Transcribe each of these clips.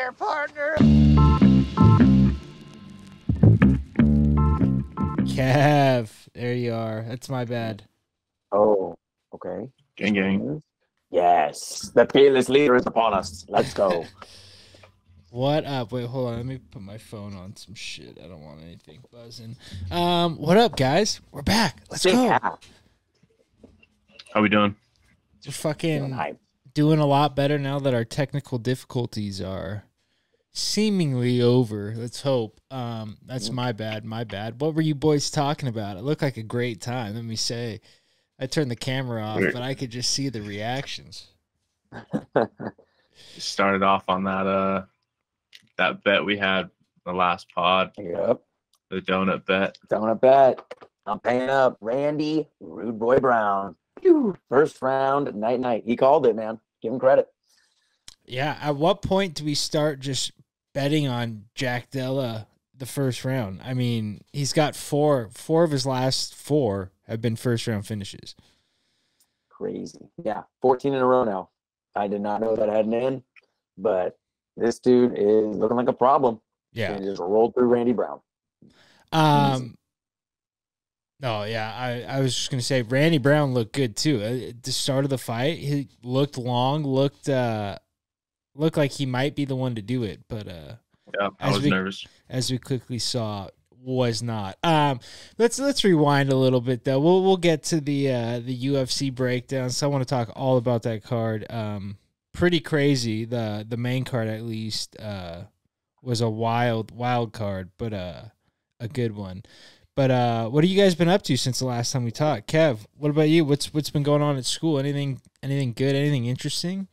there, partner. Kev, there you are. That's my bad. Oh, okay. Gang, gang. Yes, the fearless leader is upon us. Let's go. What up? Wait, hold on. Let me put my phone on some shit. I don't want anything buzzing. What up, guys? We're back. Let's go. How we doing? We're fucking doing a lot better now that our technical difficulties are seemingly over. Let's hope. That's my bad. My bad. What were you boys talking about? It looked like a great time. Let me say. I turned the camera off, but I could just see the reactions. Started off on that bet we had the last pod. Yep. The donut bet. Donut bet. I'm paying up. Randy Rude Boy Brown. First round, night. He called it, man. Give him credit. Yeah. At what point do we start just betting on Jack Della the first round? I mean, he's got four of his last four have been first round finishes. Crazy. Yeah. 14 in a row now. I did not know that had an end, but this dude is looking like a problem. Yeah. And just rolled through Randy Brown. No, yeah, I was just gonna say Randy Brown looked good too. At the start of the fight, he looked long, looked like he might be the one to do it, but yeah, I was nervous. As we quickly saw, was not. Let's rewind a little bit though. We'll get to the UFC breakdown. So I want to talk all about that card. Pretty crazy. The main card at least was a wild card, but a good one. But what have you guys been up to since the last time we talked? Kev, what about you? What's been going on at school? Anything good? Anything interesting?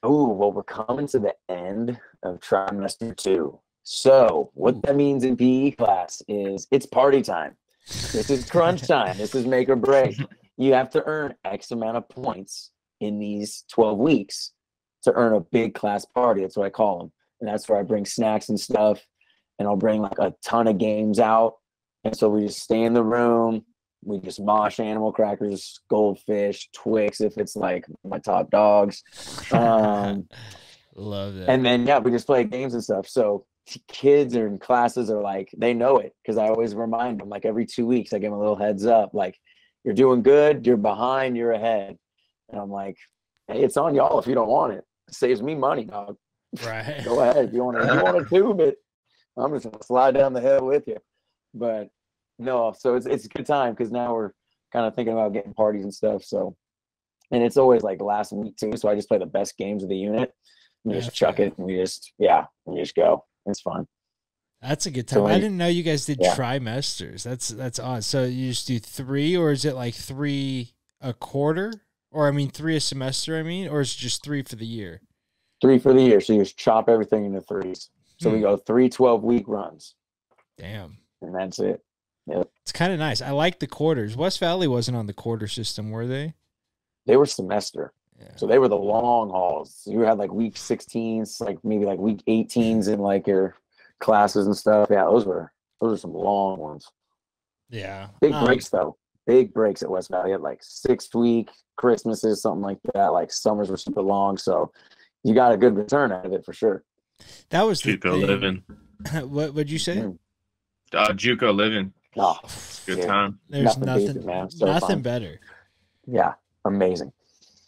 Oh, well, we're coming to the end of trimester 2. So what that means in PE class is it's party time. This is crunch time. This is make or break. You have to earn X amount of points in these 12 weeks to earn a big class party. That's what I call them. And that's where I bring snacks and stuff. And I'll bring like a ton of games out. And so we just stay in the room. We just mosh animal crackers, goldfish, Twix, if it's like my top dogs. Love that. And then, yeah, we just play games and stuff. So kids or in classes are like, they know it because I always remind them, like every 2 weeks, I give them a little heads up, like, you're doing good, you're behind, you're ahead. And I'm like, hey, it's on y'all if you don't want it. It saves me money, dog. Right. Go ahead. If you want to tube it, I'm just gonna slide down the hill with you. But no, so it's a good time because now we're kind of thinking about getting parties and stuff. So, and it's always like last week too. So I just play the best games of the unit. We just chuck it and we just go. It's fun. That's a good time. So, I didn't know you guys did trimesters. That's odd. So you just do 3, or is it like 3 a quarter? Or I mean 3 a semester, or is it just 3 for the year? 3 for the year. So you just chop everything into 3s. So we go 3 12-week runs. Damn. And that's it. Yep. It's kind of nice. I like the quarters. West Valley wasn't on the quarter system, were they? They were semester. Yeah. So they were the long hauls. So you had like week 16s, like maybe like week 18s in like your classes and stuff. Yeah, those are some long ones. Yeah. Big breaks though. Big breaks at West Valley. You had like 6-week Christmases, something like that. Like summers were super long. So you got a good return out of it for sure. That was the JUCO living. What'd you say? JUCO living. Oh, good time. There's nothing better. Yeah, amazing.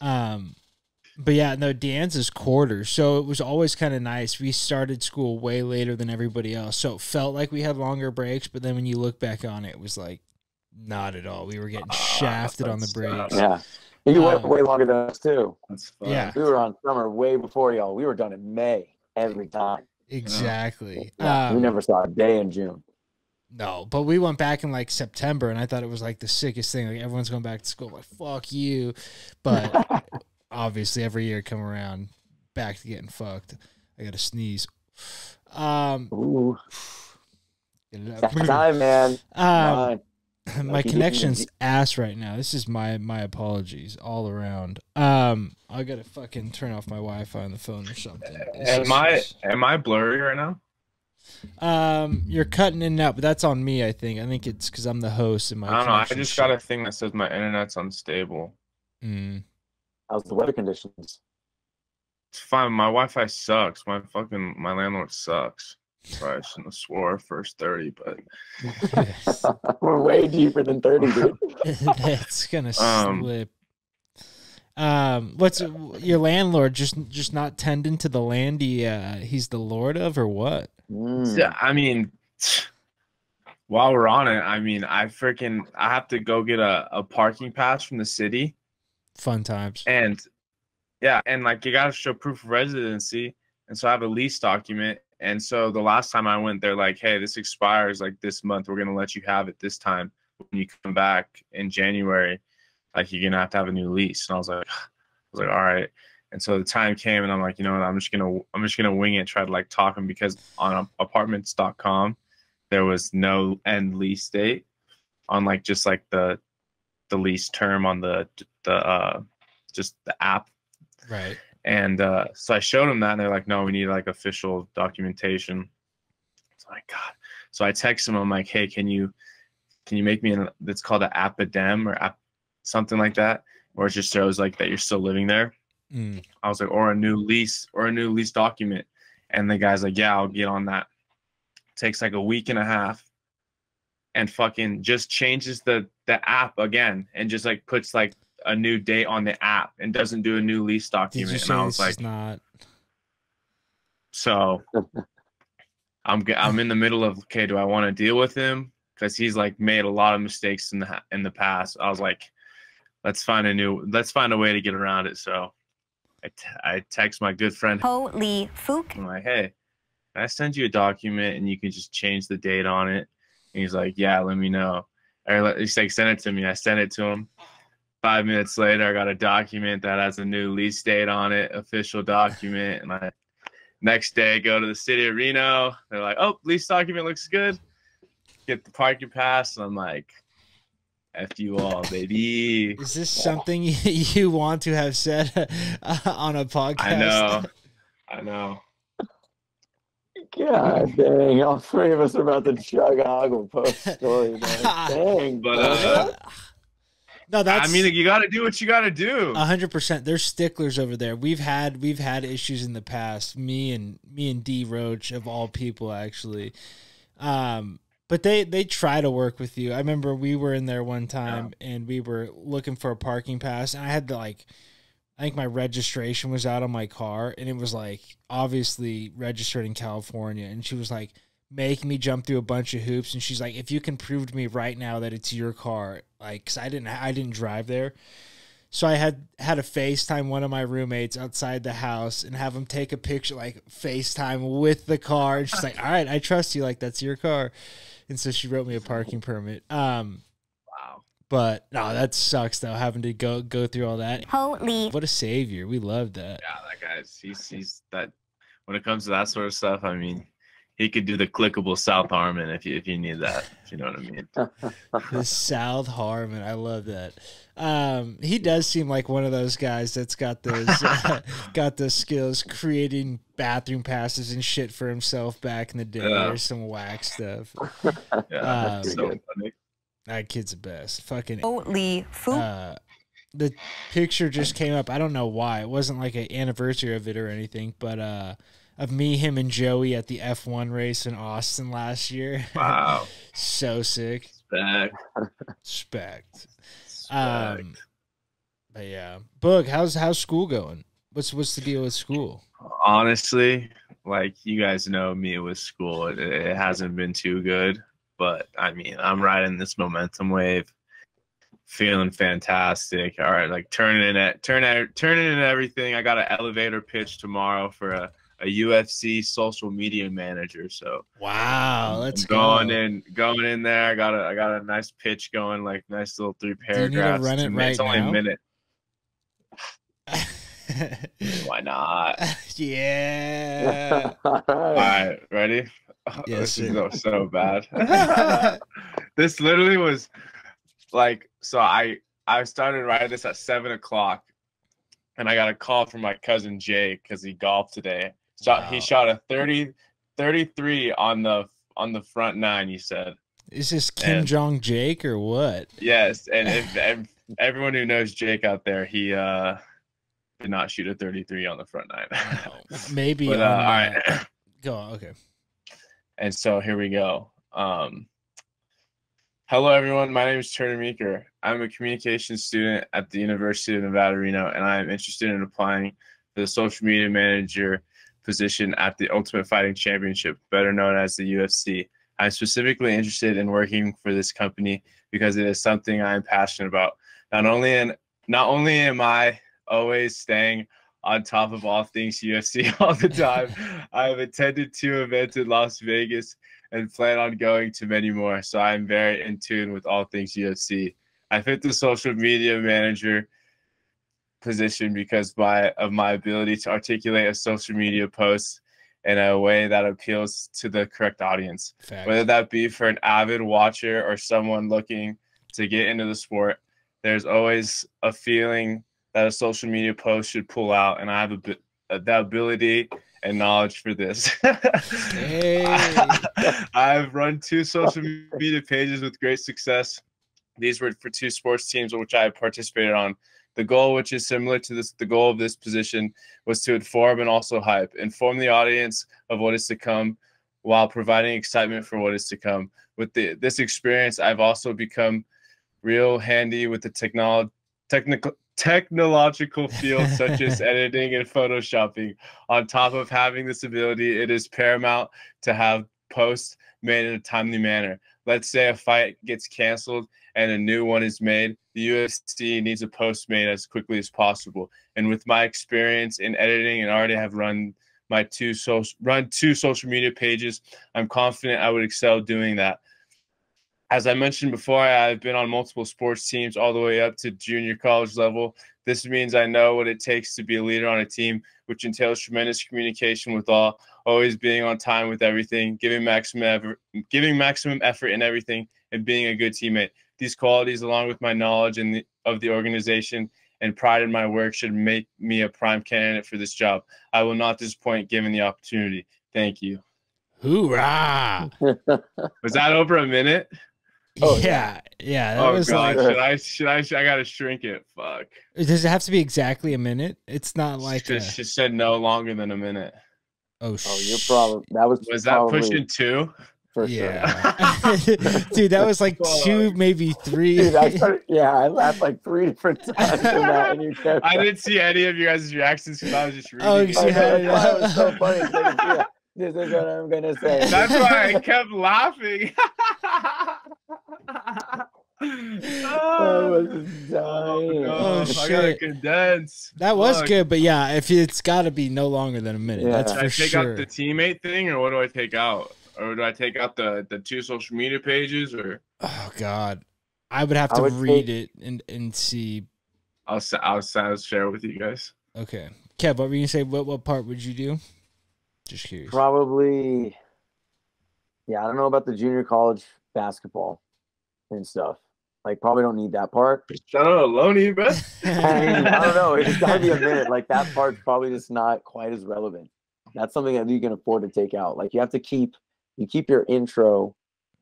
But yeah, no, Dan's quarter. So it was always kind of nice. We started school way later than everybody else. So it felt like we had longer breaks, but then when you look back on it, it was like not at all. We were getting shafted on the breaks. Yeah. You went way longer than us too. That's fun. Yeah. We were on summer way before y'all. We were done in May every time. Exactly. Yeah. We never saw a day in June. No, but we went back in like September, and I thought it was like the sickest thing. Like everyone's going back to school. I'm like, fuck you. But obviously every year come around back to getting fucked. I got to sneeze. Ooh. That's time, man. My connection's ass right now. This is my apologies all around. I gotta fucking turn off my Wi-Fi on the phone or something. Am I blurry right now? You're cutting in and out, but that's on me. I think it's because I'm the host and my. I don't know. I just got a thing that says my internet's unstable. How's the weather conditions? It's fine. My Wi-Fi sucks. My landlord sucks. Probably I shouldn't have swore first 30, but We're way deeper than 30, dude. That's gonna slip. What's your landlord just not tending to the land he's the lord of, or what? Yeah, I mean, while we're on it, I mean, I have to go get a parking pass from the city. Fun times. And yeah, and like you gotta show proof of residency, and so I have a lease document. And so the last time I went, they're like, "Hey, this expires like this month. We're gonna let you have it this time. When you come back in January, like you're gonna have to have a new lease." And I was like, all right. And so the time came, and I'm like, you know what? I'm just gonna wing it, try to like talk him, because on apartments.com there was no end lease date on like just like the lease term on the just the app. Right. And so I showed them that, and they're like, no, we need like official documentation. So I'm like, God. So I text them. I'm like, hey, can you make me that's called an appidem or something like that, where it just shows like that you're still living there. I was like, or a new lease document. And the guy's like, yeah, I'll get on that. Takes like a week and a half, and fucking just changes the app again, and just like puts like a new date on the app, and doesn't do a new lease document. And I was like, not. So I'm in the middle of, okay, do I want to deal with him, because he's like made a lot of mistakes in the past. I was like, let's find a way to get around it. So I text my good friend Holy Fook. I'm like, hey, can I send you a document and you can just change the date on it? And he's like, yeah, let me know. He's like, send it to me. I sent it to him. 5 minutes later, I got a document that has a new lease date on it, official document. And next day, go to the city of Reno. They're like, oh, lease document looks good. Get the parking pass. And I'm like, F you all, baby. Is this something you want to have said on a podcast? I know. God dang, all three of us are about to chug Oggle post story, man. Dang, but no, that's. I mean, you got to do what you got to do. 100%. There's sticklers over there. We've had issues in the past. Me and D Roach, of all people, actually. But they try to work with you. I remember we were in there one time and we were looking for a parking pass, and I had to I think my registration was out on my car, and it was like obviously registered in California, and she was like making me jump through a bunch of hoops, and she's like, if you can prove to me right now that it's your car, like, 'cause I didn't drive there. So I had to FaceTime one of my roommates outside the house and have him take a picture, like FaceTime with the car. And she's like, all right, I trust you. Like, that's your car. And so she wrote me a parking permit. Wow. But no, that sucks though, having to go through all that. Holy. What a savior. We love that. Yeah, that guy's he's that when it comes to that sort of stuff, I mean, he could do the clickable South Harmon if you need that, if you know what I mean. The South Harmon, I love that. He does seem like one of those guys that's got those skills, creating bathroom passes and shit for himself back in the day, or some whack stuff. Yeah, so funny. That kid's the best. Fucking Holy Fook. The picture just came up. I don't know why. It wasn't like an anniversary of it or anything, but of me, him, and Joey at the F1 race in Austin last year. Wow. So sick. Respect. But yeah. Boog, how's school going? What's the deal with school? Honestly, like, you guys know me with school. It hasn't been too good, but I mean, I'm riding this momentum wave, feeling fantastic. All right, like turning in everything. I got an elevator pitch tomorrow for a UFC social media manager. So wow, let's going in there. I got a nice pitch going, like nice little 3 paragraphs. Do you need to run it right it's only now? a minute. Why not? Yeah. All All right, ready? Yes, This is sir. so bad. This literally was like, so I started writing this at 7 o'clock, and I got a call from my cousin Jay because he golfed today. He shot a 33 on the front 9. He said, Is this Kim Jong Jake or what? yes. And if everyone who knows Jake out there, did not shoot a 33 on the front nine. No, maybe. But, all right. Go on. Okay. And so here we go. Hello, everyone. My name is Turner Meeker. I'm a communications student at the University of Nevada, Reno, and I am interested in applying for the social media manager position at the Ultimate Fighting Championship, better known as the UFC. I'm specifically interested in working for this company because it is something I am passionate about. Not only am I always staying on top of all things UFC all the time, I have attended 2 events in Las Vegas and plan on going to many more. So I'm very in tune with all things UFC. I fit the social media manager position because of my ability to articulate a social media post in a way that appeals to the correct audience. Fact. Whether that be for an avid watcher or someone looking to get into the sport, there's always a feeling that a social media post should pull out, and I have the ability and knowledge for this. Hey. I've run 2 social media pages with great success. These were for 2 sports teams which I participated on. The goal, which is similar to the goal of this position, was to inform and also hype. Inform the audience of what is to come while providing excitement for what is to come. With this experience, I've also become real handy with the technological fields such as editing and photoshopping. On top of having this ability, it is paramount to have posts made in a timely manner. Let's say a fight gets canceled and a new one is made. The UFC needs a post made as quickly as possible. And with my experience in editing and already have run 2 social media pages, I'm confident I would excel doing that. As I mentioned before, I've been on multiple sports teams all the way up to junior college level. This means I know what it takes to be a leader on a team, which entails tremendous communication with all, always being on time with everything, giving maximum effort in everything, and being a good teammate. These qualities, along with my knowledge of the organization and pride in my work, should make me a prime candidate for this job. I will not disappoint given the opportunity. Thank you. Hoorah! Was that over a minute? Oh, yeah. That was God, like, should I gotta shrink it. Fuck. Does it have to be exactly a minute? It's not like she said no longer than a minute. Oh, you're probably was that pushing 2? For sure. Dude, that was like 2, maybe 3. Dude, I laughed like 3 different times in that, and you kept I didn't see any of you guys' reactions because I was just reading. Oh, it. it was so funny. This is what I'm gonna say. That's why I kept laughing. I was dying. Oh, I shit. gotta condense. That was good, but yeah, if it's got to be no longer than a minute, that's Do for I take sure. out the teammate thing, or what do I take out? Or do I take out the 2 social media pages? Or Oh God, I would have to read it and see. I'll share it with you guys. Okay, Kev, what were you gonna say? What part would you do? Just curious. Probably, yeah. I don't know about the junior college basketball and stuff. Like, probably don't need that part. Shout out to Loney, bro. I don't know. It's got to be a minute. Like, that part's probably just not quite as relevant. That's something that you can afford to take out. Like, you have to keep your intro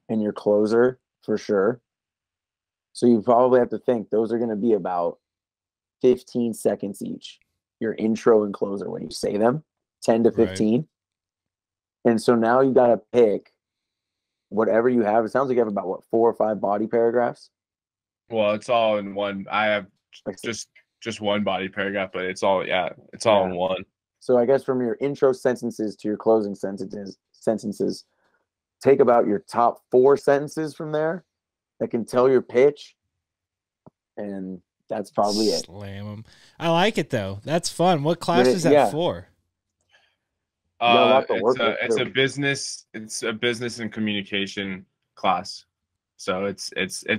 and your closer for sure. So you probably have to think those are going to be about 15 seconds each. Your intro and closer when you say them, 10 to 15. Right. And so now you got to pick whatever you have. It sounds like you have about, 4 or 5 body paragraphs? Well, it's all in one. I have just one body paragraph, but it's all in one. So I guess from your intro sentences to your closing sentences, take about your top 4 sentences from there that can tell your pitch, and that's probably it. Slam them. I like it though. That's fun. What class is that for? It's a business and communication class. So it's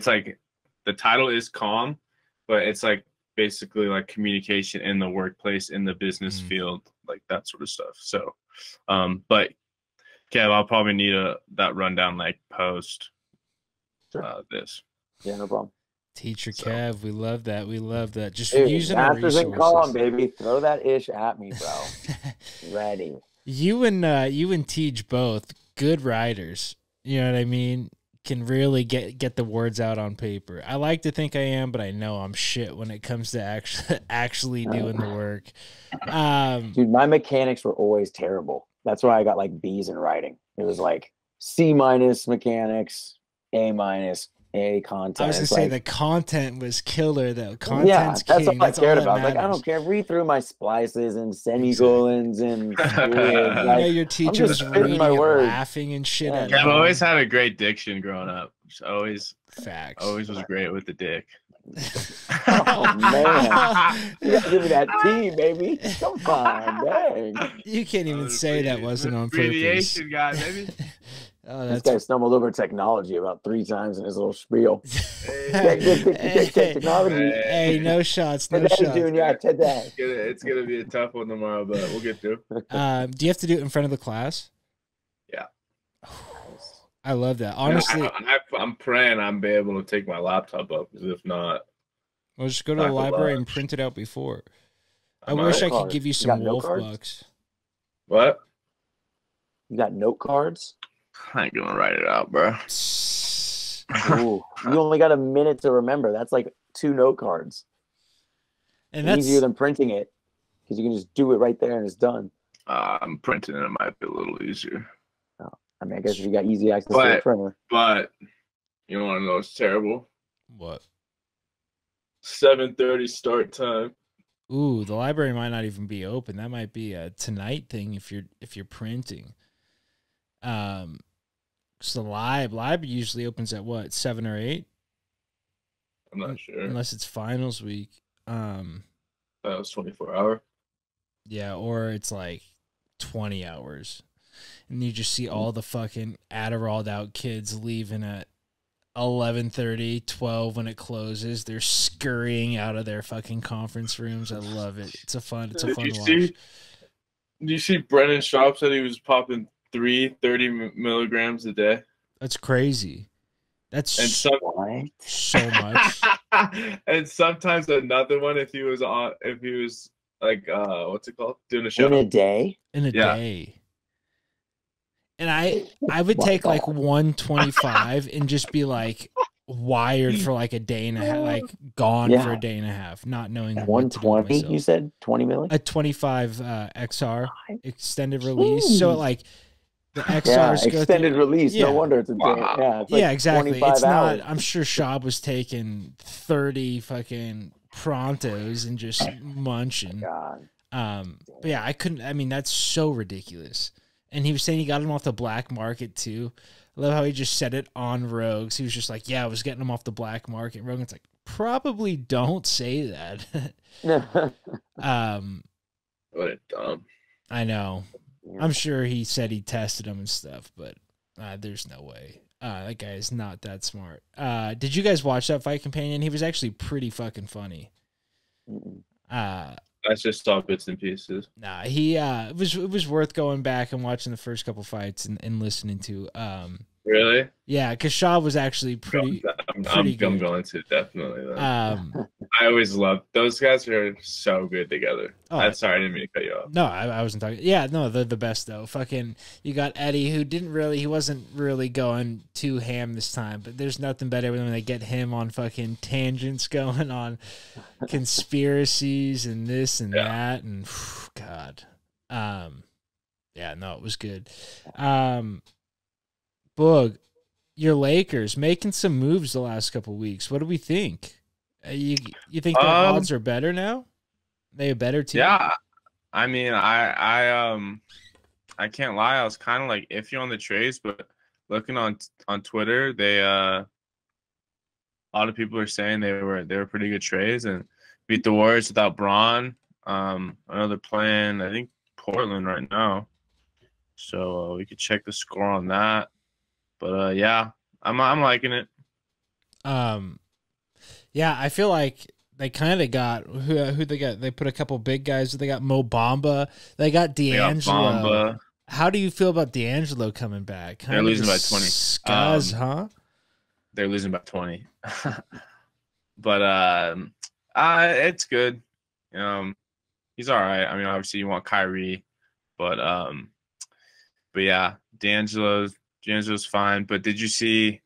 like the title is comm, but it's like basically like communication in the workplace, in the business field, like that sort of stuff. So, but Kev, I'll probably need that rundown like post this. Yeah, no problem. Teacher Kev, we love that. We love that. Just Dude, using our resources. Masters in comm, baby. Throw that ish at me, bro. Ready. You and Teach both good writers. You know what I mean? can really get the words out on paper. I like to think I am, but I know I'm shit when it comes to actually doing the work. Dude, my mechanics were always terrible. That's why I got like B's in writing. It was like C- mechanics, A-, A content. I was gonna say the content was killer though. Content's yeah, that's king. all I cared that about. Like, I don't care. Read through my splices and semicolons and periods. Like, your teacher was reading my and words. laughing and shit. Yeah, at I've you. always had a great diction growing up. Just always Facts. was great with the dick. Oh man, you gotta give me that T, baby. Come on, dang. You can't even say that wasn't on purpose. Abbreviation guy, baby. Oh, This that's guy stumbled over technology about 3 times in his little spiel. Hey. Technology. Hey, no shots, no Today, shots. Junior, today. It's gonna be a tough one tomorrow, but we'll get through. Do you have to do it in front of the class? Yeah. I love that. Honestly, I'm praying I'm be able to take my laptop up, because if not, we'll just go to the Not gonna library lie. and print it out before. I might. wish I could Cards. give you You some got note wolf cards? bucks. what? You got note cards? I ain't gonna write it out, bro. Ooh, you only got a minute to remember. That's like 2 note cards. And that's Easier than printing it because you can just do it right there and it's done. I'm printing it. It might be a little easier. I mean, I guess if you got easy access to a printer. But you want to know what's terrible? what? 7:30 start time. Ooh, the library might not even be open. That might be a tonight thing if you're printing. So the lib usually opens at what, 7 or 8? I'm not sure. Unless it's finals week. That was 24 hour. Yeah, or it's like 20 hours. And you just see all the fucking Adderalled out kids leaving at 11:30, 12 when it closes. They're scurrying out of their fucking conference rooms. I love it. It's a fun watch. Did you see Brennan Schaub said he was popping 30 milligrams a day? That's crazy. That's And so much. And sometimes another one if he was like what's it called? Doing a show. In a day? In a Yeah. day. And I would take like 125 and just be like wired for like a day and a half, like gone for a day and a half, not knowing what to do with 120, myself. you said? 20 milli? A 25 XR extended release. So like the XRs go extended through, release. Yeah. No wonder it's a day. Wow. Yeah, it's like yeah, exactly. 25 It's hours. not. I'm sure Schaub was taking 30 fucking prontos and just munching. God. But yeah, I couldn't. I mean, that's so ridiculous. And he was saying he got them off the black market too. I love how he just said it on Rogues. He was just like, "Yeah, I was getting them off the black market." Rogan's like, "Probably don't say that." What a dumb. I know. I'm sure he said he tested them and stuff, but there's no way. That guy is not that smart. Did you guys watch that Fight Companion? He was actually pretty fucking funny. I just saw bits and pieces. Nah, he it was worth going back and watching the first couple fights and listening to. Really? Yeah, because Shaw was actually pretty I'm good. going to definitely. Um, I always love those guys. Are so good together. Oh. I'm sorry, I didn't mean to cut you off. No, I wasn't talking. Yeah, no, they're the best though. Fucking, you got Eddie, who he wasn't really going too ham this time, but there's nothing better when they get him on fucking tangents going on conspiracies and this and that and God, yeah, no, it was good. Boog, your Lakers making some moves the last couple weeks. What do we think? You think the odds are better now? They a better team? Yeah, I mean, I can't lie. I was kind of like iffy on the trades, but looking on Twitter, they a lot of people are saying they were pretty good trades and beat the Warriors without Braun. I know they're playing, I think, Portland right now, so we could check the score on that. But yeah, I'm liking it. Yeah, I feel like they kind of got who they got. They put a couple big guys. They got Mo Bamba. They got D'Angelo. How do you feel about D'Angelo coming back? They're losing by 20. Scuzz, huh? They're losing by 20. But it's good. He's all right. I mean, obviously you want Kyrie, but yeah, D'Angelo's fine. But did you see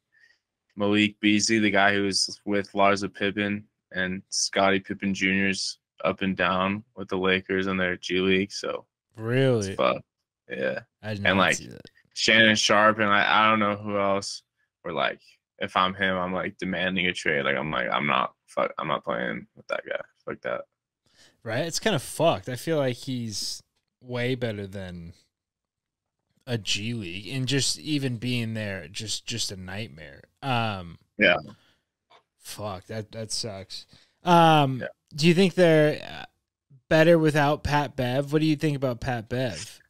Malik Beasley, the guy who was with Larsa Pippen and Scottie Pippen Jr.'s up and down with the Lakers in their G League. So Really? it's fun. Yeah. I did And not like see that. Shannon Sharp and I don't know who else were like, if I'm him, I'm like demanding a trade. Like I'm not playing with that guy like that. Right? It's kind of fucked. I feel like he's way better than a G League, and just even being there, just a nightmare. Yeah. Fuck, that sucks. Yeah. Do you think they're better without Pat Bev? What do you think about Pat Bev?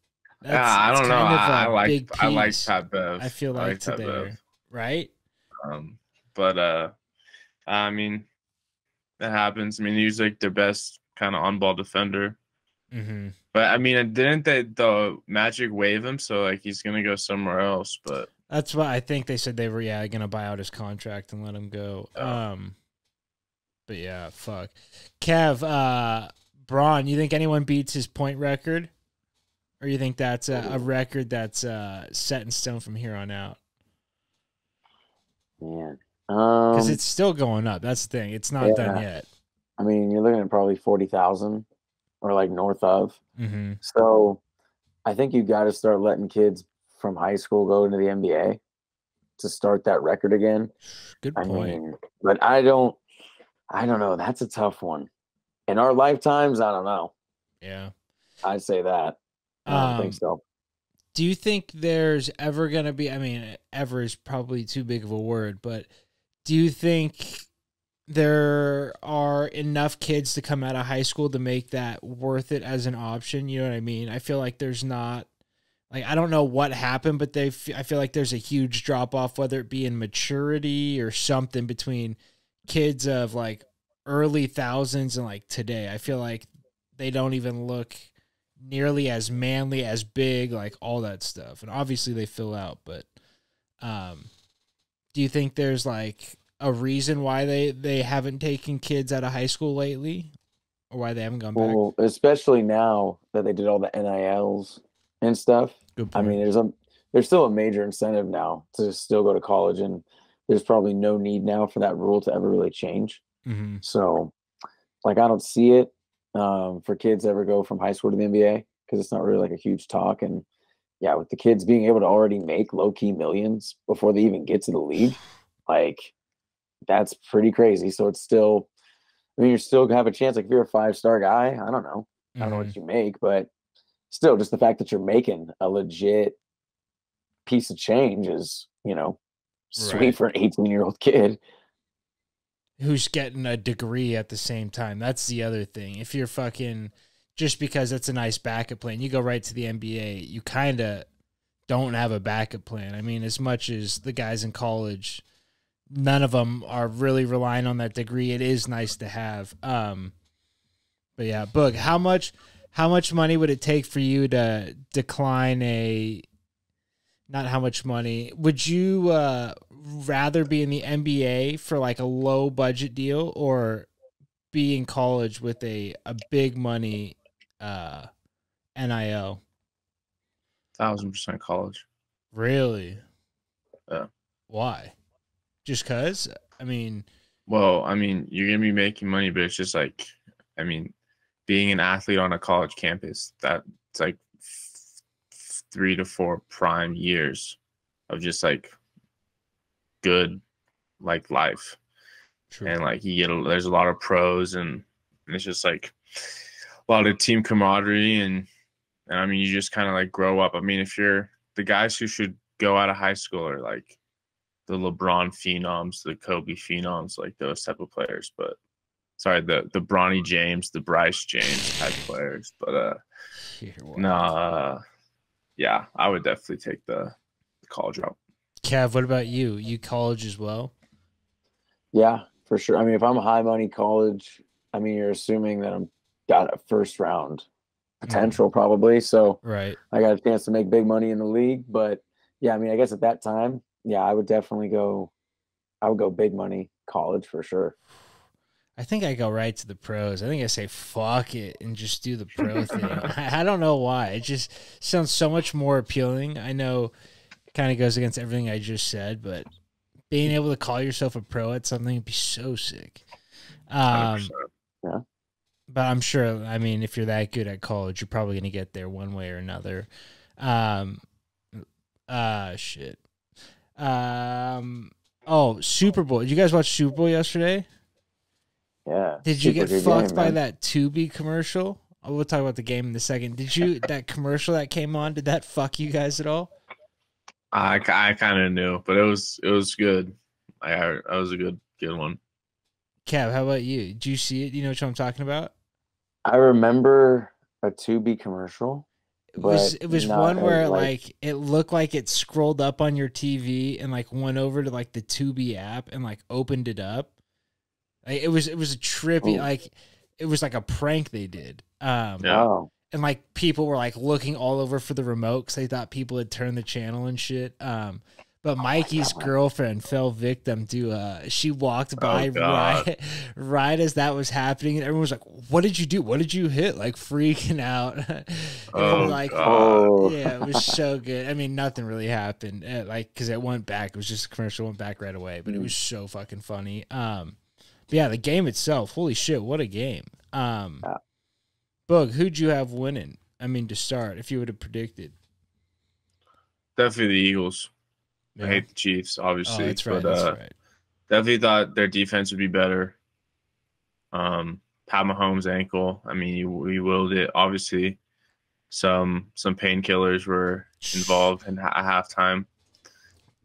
I don't know. I like piece, Pat Bev. I feel like Pat there, Bev. right? But I mean, that happens. I mean, he's like their best kind of on-ball defender. Mm-hmm. But I mean, didn't the Magic waive him? So like he's gonna go somewhere else. But that's what I think they said they were gonna buy out his contract and let him go. Oh. But yeah, fuck. Kev, Braun, you think anyone beats his point record? Or you think that's a record that's set in stone from here on out? Man. Because it's still going up. That's the thing. It's not done yet. I mean, you're looking at probably 40,000 or like north of. Mm-hmm. So I think you got to start letting kids from high school go into the NBA to start that record again. Good point. I mean, but I don't know. That's a tough one. In our lifetimes, I don't know. Yeah. I'd say that. I don't think so. Do you think there's ever going to be, I mean, ever is probably too big of a word, but do you think there are enough kids to come out of high school to make that worth it as an option? You know what I mean? I feel like there's not, like, I don't know what happened, but I feel like there's a huge drop off, whether it be in maturity or something between kids of like early thousands and like today. I feel like they don't even look nearly as manly, as big, like all that stuff. And obviously they fill out, but do you think there's like a reason why they haven't taken kids out of high school lately, or why they haven't gone back? Well, especially now that they did all the NILs and stuff. Good point. I mean, there's still a major incentive now to still go to college, and there's probably no need now for that rule to ever really change. Mm-hmm. So, like, I don't see it for kids to ever go from high school to the NBA, because it's not really like a huge talk. And yeah, with the kids being able to already make low-key millions before they even get to the league, like, that's pretty crazy. So it's still, I mean, you still have a chance. Like, if you're a 5-star guy, I don't know. I don't know what you make, but still, just the fact that you're making a legit piece of change is, you know, sweet for an 18-year-old kid who's getting a degree at the same time. That's the other thing. If you're fucking, just because it's a nice backup plan, you go right to the NBA, you kind of don't have a backup plan. I mean, as much as the guys in college, none of them are really relying on that degree. It is nice to have. But yeah, Boog, how much money would it take for you to decline not how much money, would you rather be in the NBA for like a low budget deal, or be in college with a big money NIL? 1,000% college. Really? Yeah. Why? Just cause? I mean, well, I mean, you're gonna be making money, but it's just like, I mean, being an athlete on a college campus, that's like 3 to 4 prime years of just like good, like, life. true. And like there's a lot of pros, and it's just like a lot of team camaraderie, and I mean, you just kind of like grow up. I mean, if you're the guys who should go out of high school are like the LeBron phenoms, the Kobe phenoms, like those type of players. But sorry, the Bronny James, the Bryce James type players. But yeah, I would definitely take the college route. Kev, what about you? You college as well? Yeah, for sure. I mean, if I'm a high money college, I mean, you're assuming that I'm got a first round potential probably. So right, I got a chance to make big money in the league. But yeah, I mean, I guess at that time, yeah, I would go big money college for sure. I think I go right to the pros. I think I say fuck it and just do the pro thing. I don't know why. It just sounds so much more appealing. I know it kind of goes against everything I just said, but being able to call yourself a pro at something would be so sick. 100%. Yeah. But I'm sure, I mean, if you're that good at college, you're probably going to get there one way or another. Shit. Oh, Super Bowl. Did you guys watch Super Bowl yesterday? Yeah. Did you get fucked game, by man. that Tubi commercial? Oh, we'll talk about the game in a second. Did you, that commercial that came on, did that fuck you guys at all? I kind of knew, but it was good. I was a good one. Kev, how about you? Did you see it? Do you know what I'm talking about? I remember a Tubi commercial. It was not one where like like it looked like it scrolled up on your TV and like went over to like the Tubi app and like opened it up. Like, it was a trippy, like it was like a prank they did. Oh. And like people were like looking all over for the remote because they thought people had turned the channel and shit. But Mikey's girlfriend fell victim to she walked by right as that was happening, and everyone was like, "What did you do? What did you hit?" Like freaking out. Yeah, it was so good. I mean, nothing really happened, like because it went back. It was just a commercial, went back right away, but it was so fucking funny. But yeah, the game itself, holy shit, what a game. Boog, who'd you have winning? I mean, to start, if you would have predicted. Definitely the Eagles. Yeah. I hate the Chiefs, obviously. Oh, that's right. But, That's right. definitely thought their defense would be better. Pat Mahomes' ankle. I mean, we willed it. Obviously, some painkillers were involved in halftime.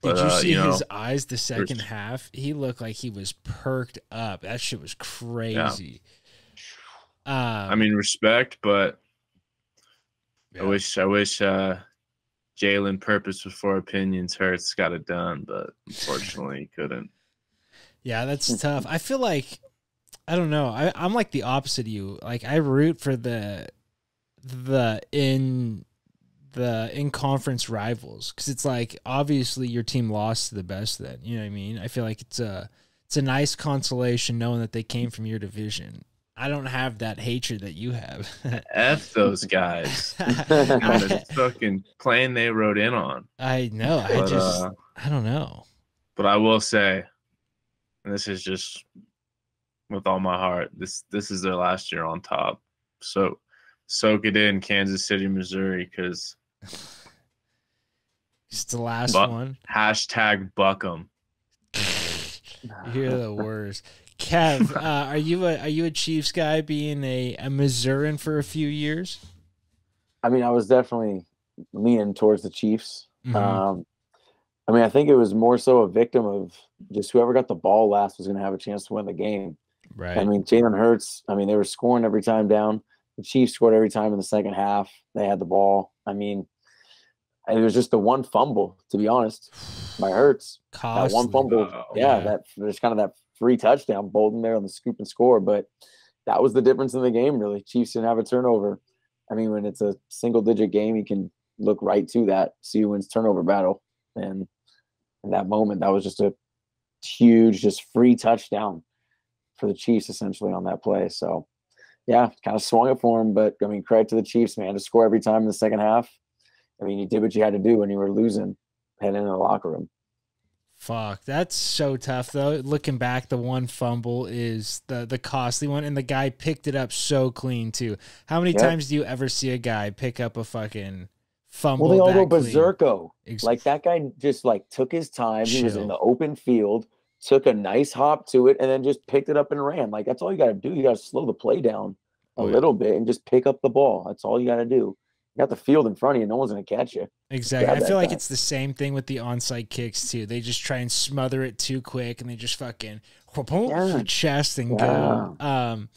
Did you see his eyes the second half? He looked like he was perked up. That shit was crazy. Yeah. I mean, respect, but I wish Jalen Purpose before opinions hurts got it done, but unfortunately he couldn't. Yeah, that's tough. I feel like I don't know. I'm like the opposite of you. Like I root for the in conference rivals because it's like obviously your team lost to the best. Then you know what I mean. I feel like it's a nice consolation knowing that they came from your division. I don't have that hatred that you have. F those guys. The fucking plane they rode in on. I know. I don't know. But I will say, and this is just with all my heart, this is their last year on top. So soak it in, Kansas City, Missouri, because it's the last one. Hashtag buck 'em. You're the worst. Kev, are you a Chiefs guy being a Missourian for a few years? I mean, I was definitely leaning towards the Chiefs. Mm-hmm. I mean, I think it was more so a victim of just whoever got the ball last was going to have a chance to win the game. Right. I mean, Jalen Hurts, I mean, they were scoring every time down. The Chiefs scored every time in the second half. They had the ball. I mean, it was just the one fumble, to be honest, by Hurts. Costly. That one fumble. That there's kind of that free touchdown, Bolden there on the scoop and score. But that was the difference in the game, really. Chiefs didn't have a turnover. I mean, when it's a single-digit game, you can look right to that, see who wins turnover battle. And in that moment, that was just a huge, just free touchdown for the Chiefs, essentially, on that play. So, yeah, kind of swung it for him. But, I mean, credit to the Chiefs, man, to score every time in the second half. I mean, you did what you had to do when you were losing, heading into the locker room. Fuck, that's so tough, though. Looking back, the one fumble is the costly one, and the guy picked it up so clean, too. How many times do you ever see a guy pick up a fucking fumble? Well, they all go clean? berserko. Like, that guy just, like, took his time. He was in the open field, took a nice hop to it, and then just picked it up and ran. Like, that's all you got to do. You got to slow the play down a little bit and just pick up the ball. That's all you got to do. You got the field in front of you. No one's going to catch you. Exactly. I feel like it's the same thing with the onside kicks, too. They just try and smother it too quick, and they just fucking chest and go.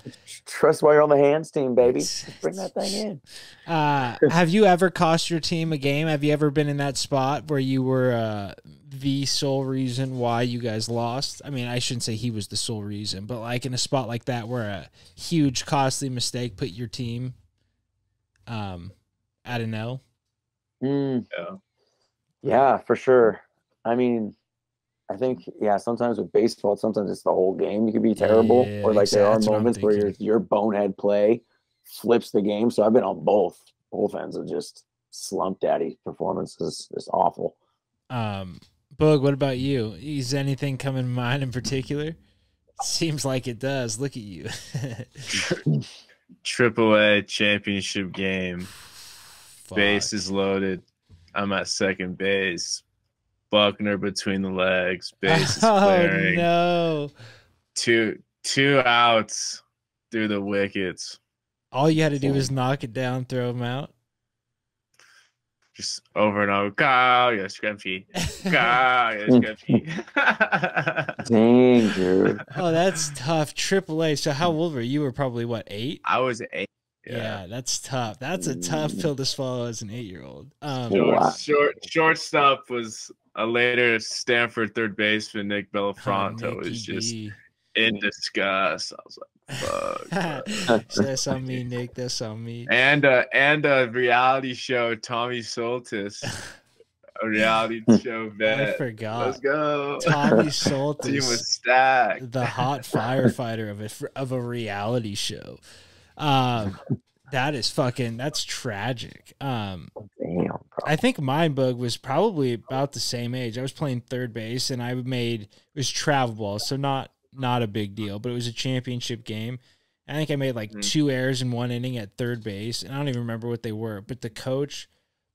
Trust while you're on the hands team, baby. Just bring that thing in. Have you ever cost your team a game? Have you ever been in that spot where you were the sole reason why you guys lost? I mean, I shouldn't say he was the sole reason, but like in a spot like that where a huge, costly mistake put your team at an L? Yeah, for sure. I mean, I think, sometimes with baseball, sometimes it's the whole game. You could be terrible. Or like there are moments where your bonehead play flips the game. So I've been on both. Both ends of just slump daddy performances. It's awful. Boog, what about you? Is anything coming to mind in particular? Seems like it does. Look at you. AAA championship game. Fuck. Bases loaded. I'm at second base. Buckner between the legs. Bases clearing. Oh, no. Two outs through the wickets. All you had to do was knock it down, throw them out. Just over and over. Go, yes, Grumpy. Go, yes, Grumpy. Dang, dude. Oh, that's tough. AAA. So how old were you? You were probably, what, 8? I was 8. Yeah, that's tough. That's a tough pill to swallow as an 8-year-old. Shortstop was a later Stanford third baseman, Nick Bellafronto, was just in disgust. I was like, fuck. That's on me, Nick. That's on me. And a reality show, Tommy Soltis. A reality show vet. I forgot. Let's go. Tommy Soltis. Team was stacked. The hot firefighter of a reality show. That's tragic. Damn, I think my bug was probably about the same age. I was playing third base and it was travel ball, so not a big deal, but it was a championship game. I think I made like 2 errors in 1 inning at third base, and I don't even remember what they were, but the coach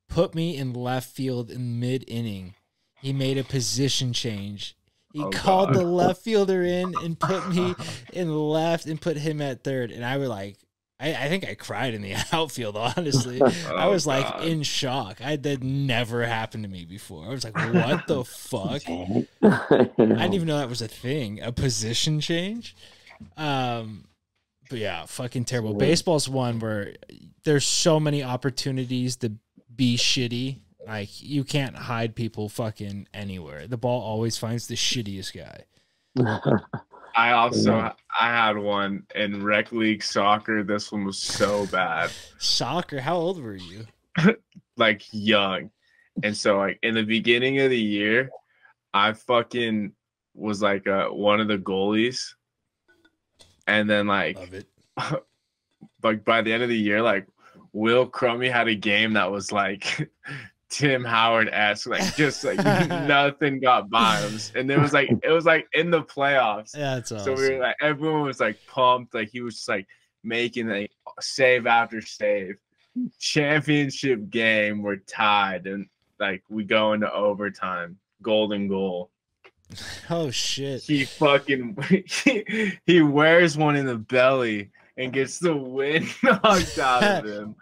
put me in left field in mid-inning. He made a position change. He called the left fielder in and put me in left and put him at third, and I was like, I think I cried in the outfield, honestly. I was like in shock. That never happened to me before. I was like, what the fuck? I didn't even know that was a thing, a position change. But yeah, fucking terrible. Baseball's one where there's so many opportunities to be shitty. Like, you can't hide people fucking anywhere. The ball always finds the shittiest guy. I had one in rec league soccer. This one was so bad. Soccer? How old were you? Like, young. And so, like, in the beginning of the year, I fucking was like one of the goalies. And then, like, Love it. Like, by the end of the year, like, Will Crummy had a game that was like Tim Howard-esque, like, just like nothing got by him. And it was like in the playoffs. Yeah, that's awesome. So we were like, everyone was like pumped, like he was just like making like save after save. Championship game, we're tied, and like we go into overtime. Golden goal. Oh shit. He fucking he wears one in the belly and gets the wind knocked out of him.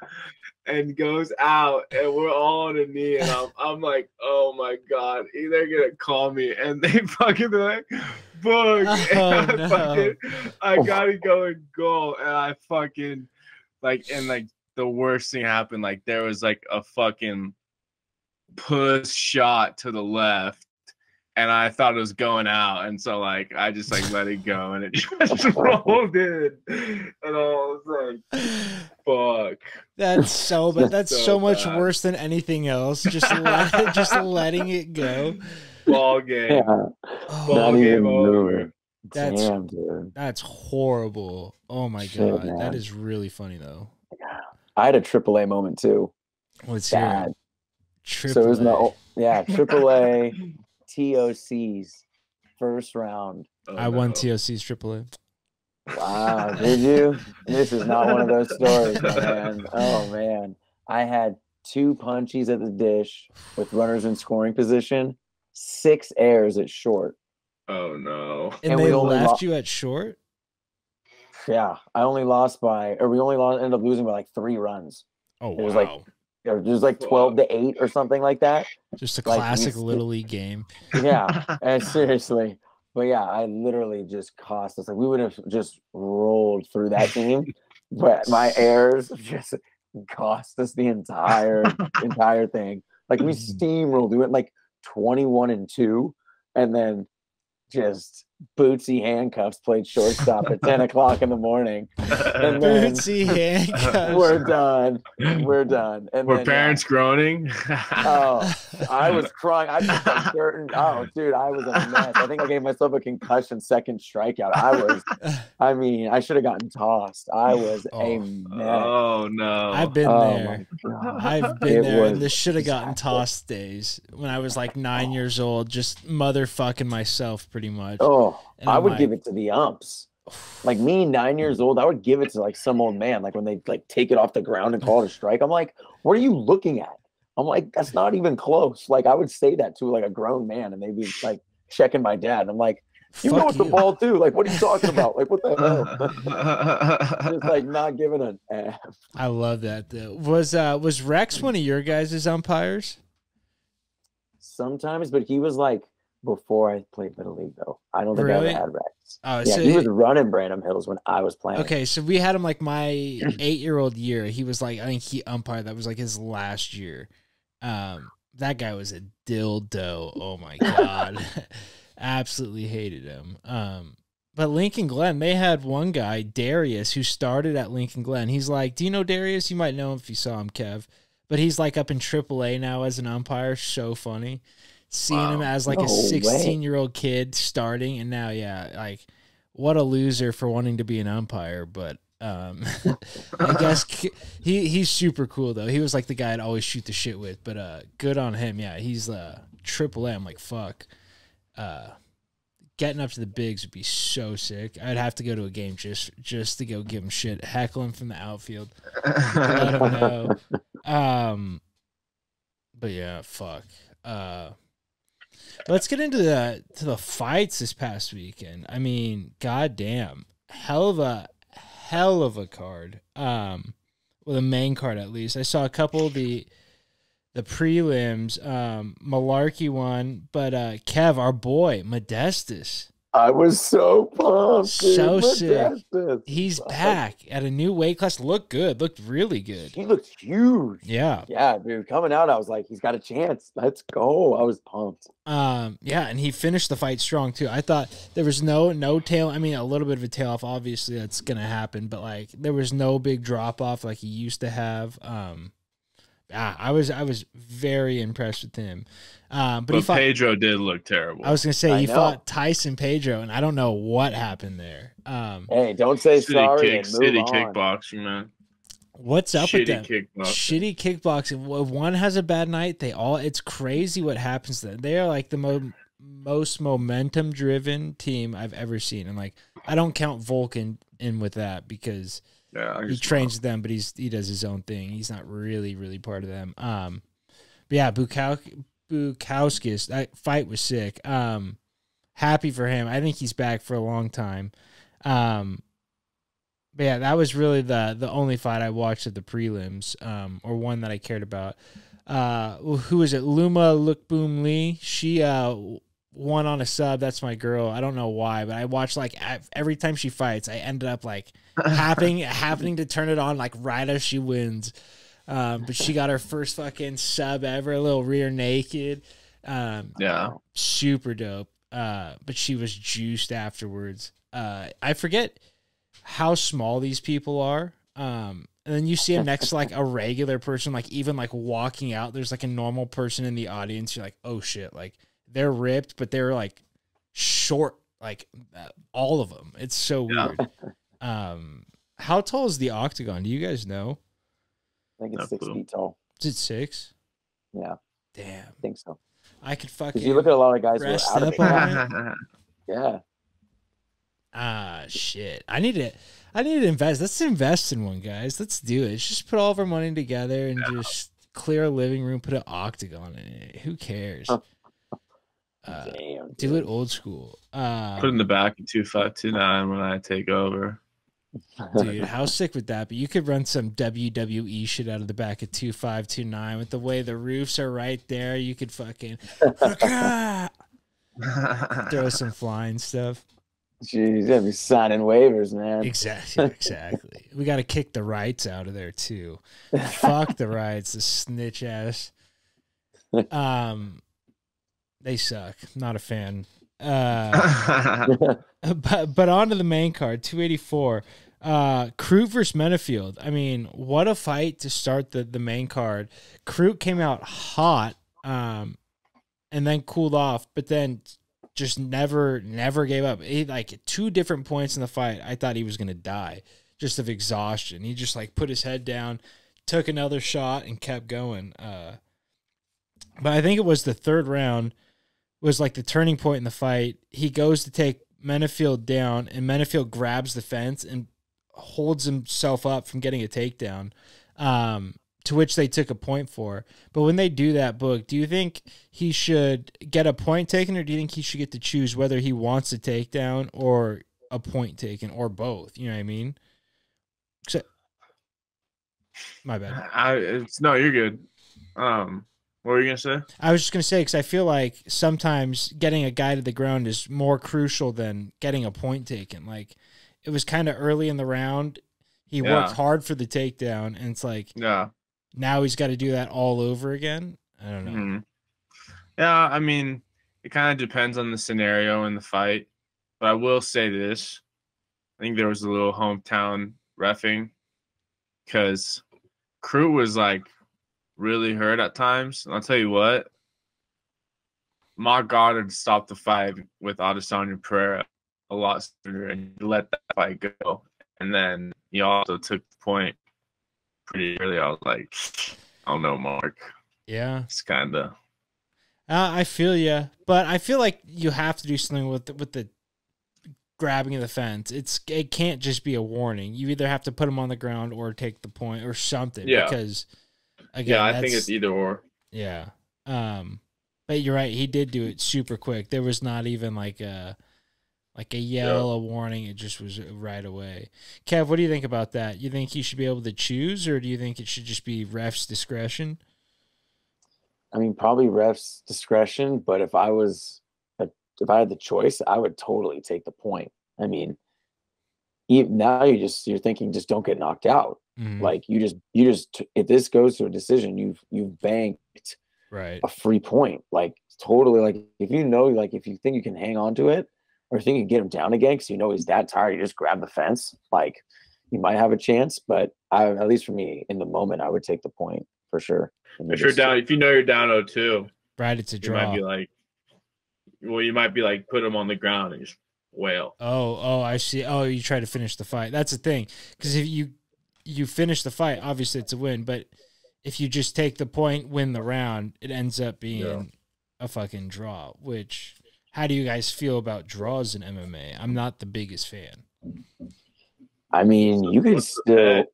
And goes out, and we're all on a knee, and I'm like, oh my god, they're gonna call me, and they fucking like, book, and I gotta go and goal, and I fucking like, and like the worst thing happened, like there was like a fucking push shot to the left, and I thought it was going out, and so like I just like let it go, and it just rolled in, and I was like, fuck. That's so bad. That's so much bad. worse than anything else. Just letting it go. Ball game. Yeah. Ball game over. Damn, dude. That's horrible. Oh my Shit, god. man. That is really funny though. I had a AAA moment too. What's Bad. your So it was AAA TOC's first round. I won TOC's AAA. Wow, did you? This is not one of those stories, man. Oh man, I had 2 punchies at the dish with runners in scoring position, 6 errors at short. Oh no! And we they only left you at short? Yeah, we only ended up losing by like 3 runs. Oh wow! It was like 12-8 or something like that. Just a Like, classic little league game. Yeah, and seriously. But yeah, I literally just cost us. Like, we would have just rolled through that game, but my errors just cost us the entire thing. Like, we steamrolled. We went like 21-2, and then just Bootsy handcuffs, played shortstop at 10 o'clock in the morning. And then Bootsy handcuffs. we're done. We're done. And Were then, parents groaning? Oh, I was crying. I just like certain. Oh, dude, I was a mess. I think I gave myself a concussion, second strikeout. I mean, I should have gotten tossed. I was a mess. Oh no. I've been there. My God. I've been there in the was should have gotten disaster. tossed days when I was like 9 years old, just motherfucking myself pretty much. Oh, And I I'm would like, give it to the umps. Like me, 9 years old, I would give it to like some old man. Like when they like take it off the ground and call it a strike. I'm like, what are you looking at? I'm like, that's not even close. Like I would say that to like a grown man, and they'd be like checking my dad. And I'm like, you know fuck it's the you. ball too. Like, what are you talking about? Like, what the hell? Just like not giving an F. I love that though. Was Rex one of your guys' umpires? Sometimes, but he was like before I played Little League though. I don't think Really? I ever had Rex. Oh, Yeah, so he was running Branham Hills when I was playing. okay, so we had him like my 8-year-old year. He was like, I think he umpired. That was like his last year. That guy was a dildo. Oh my God. Absolutely hated him. But Lincoln Glen, they had one guy, Darius, who started at Lincoln Glen. He's like, do you know Darius? You might know him if you saw him, Kev. But he's like up in AAA now as an umpire. So funny. Seeing him as like No a way. 16-year-old kid starting, and now, yeah, like what a loser for wanting to be an umpire. But I guess he's super cool though. He was like the guy I'd always shoot the shit with. But good on him. Yeah, he's AAA. I'm like, fuck. Getting up to the bigs would be so sick. I'd have to go to a game just to go give him shit, heckle him from the outfield, let him know. But yeah, fuck. Let's get into the fights this past weekend. I mean, goddamn, hell of a card. Well, the main card at least. I saw a couple of the prelims. Malarkey won, but Kev, our boy Modestus, I was so pumped. Dude. so sick. Modestus. He's back at a new weight class. Looked good. Looked really good. He looked huge. Yeah. Yeah, dude. Coming out, I was like, he's got a chance. Let's go. I was pumped. Yeah, and he finished the fight strong too. I thought there was no tail. I mean, a little bit of a tail off. Obviously, that's gonna happen, but like there was no big drop off like he used to have. Yeah, I was very impressed with him. But he fought, Pedro did look terrible. I was gonna say I he know. fought Tyson Pedro, and I don't know what happened there. Hey, don't say sorry and move City on. kickboxing, man. What's up with them? Kickboxing. Shitty kickboxing. If one has a bad night, it's crazy what happens to them. They are like the most momentum driven team I've ever seen, and like I don't count Vulcan in with that because he trains with them, but he does his own thing. He's not really part of them. But yeah, Bukowskis, that fight was sick. Happy for him. I think he's back for a long time. But yeah, that was really the only fight I watched at the prelims, or one that I cared about. Who is it? Luma Lookboom Lee. She won on a sub. That's my girl. I don't know why, but I watch like every time she fights, I ended up like happening to turn it on like right as she wins. But she got her first fucking sub ever, a little rear naked. Yeah. Super dope. But she was juiced afterwards. I forget how small these people are. And then you see them next to like a regular person, like even like walking out, there's like a normal person in the audience. You're like, oh shit, like they're ripped, but they're like short, like all of them. It's so weird. How tall is the octagon? Do you guys know? I think it's No 6 clue. feet tall. Is it 6? Yeah, Damn. I think so. I could Because fucking you look at a lot of guys who rest are out of up it. on it. Yeah. Shit. I need to invest. Let's invest in one, guys. Let's do it. Let's just put all of our money together and just clear a living room, put an octagon in it. Who cares? Damn. Do it old school. Put in the back of 2529 when I take over. Dude, how sick would that be? You could run some WWE shit out of the back of 2529 with the way the roofs are right there. You could fucking throw some flying stuff. Jeez, you're gonna be signing waivers, man. Exactly. We got to kick the rights out of there too. Fuck the rights, the snitch ass. They suck. Not a fan. But on to the main card, 284. Crute versus Menifield. I mean, what a fight to start the main card. Crute came out hot, and then cooled off, but then just never gave up. He, like 2 different points in the fight, I thought he was gonna die just of exhaustion. He just like put his head down, took another shot, and kept going. But I think it was the 3rd round was like the turning point in the fight. He goes to take Menifield down, and Menifield grabs the fence and holds himself up from getting a takedown, to which they took a point for. But when they do that, Book, do you think he should get a point taken, or do you think he should get to choose whether he wants a takedown or a point taken, or both? You know what I mean? My bad. No, you're good. What were you gonna say? I was just gonna say, because I feel like sometimes getting a guy to the ground is more crucial than getting a point taken. Like, it was kind of early in the round. He worked hard for the takedown, and it's like, now he's got to do that all over again. I don't know. Mm-hmm. Yeah, I mean, it kind of depends on the scenario in the fight. But I will say this: I think there was a little hometown reffing, because Crute was like really hurt at times. And I'll tell you what, my God had stopped the fight with Adesanya Pereira a lot sooner, and he let that fight go. And then he also took the point pretty early. I was like, I don't know, Mark. Yeah, it's kind of. I feel you, but I feel like you have to do something with the grabbing of the fence. It can't just be a warning. You either have to put him on the ground or take the point or something. Yeah. Because again, I think it's either or. Yeah. But you're right. He did do it super quick. There was not even like a yell, a warning. It just was right away. Kev, what do you think about that? You think he should be able to choose, or do you think it should just be ref's discretion? I mean, probably ref's discretion, but if I had the choice, I would totally take the point. I mean, now you're thinking, just don't get knocked out. Mm-hmm. Like you just if this goes to a decision, you've banked a free point. Like totally, like if you think you can hang on to it, or think you can get him down again because you know he's that tired, you just grab the fence. Like you might have a chance, but at least for me, in the moment, I would take the point for sure. If you're down, if you know you're down 0-2, right, it's a draw. You might be like put him on the ground and just wail. Oh, I see. Oh, you try to finish the fight. That's the thing, because if you finish the fight, obviously it's a win. But if you just take the point, win the round, it ends up being a fucking draw. Which, how do you guys feel about draws in MMA? I'm not the biggest fan. I mean, you can still.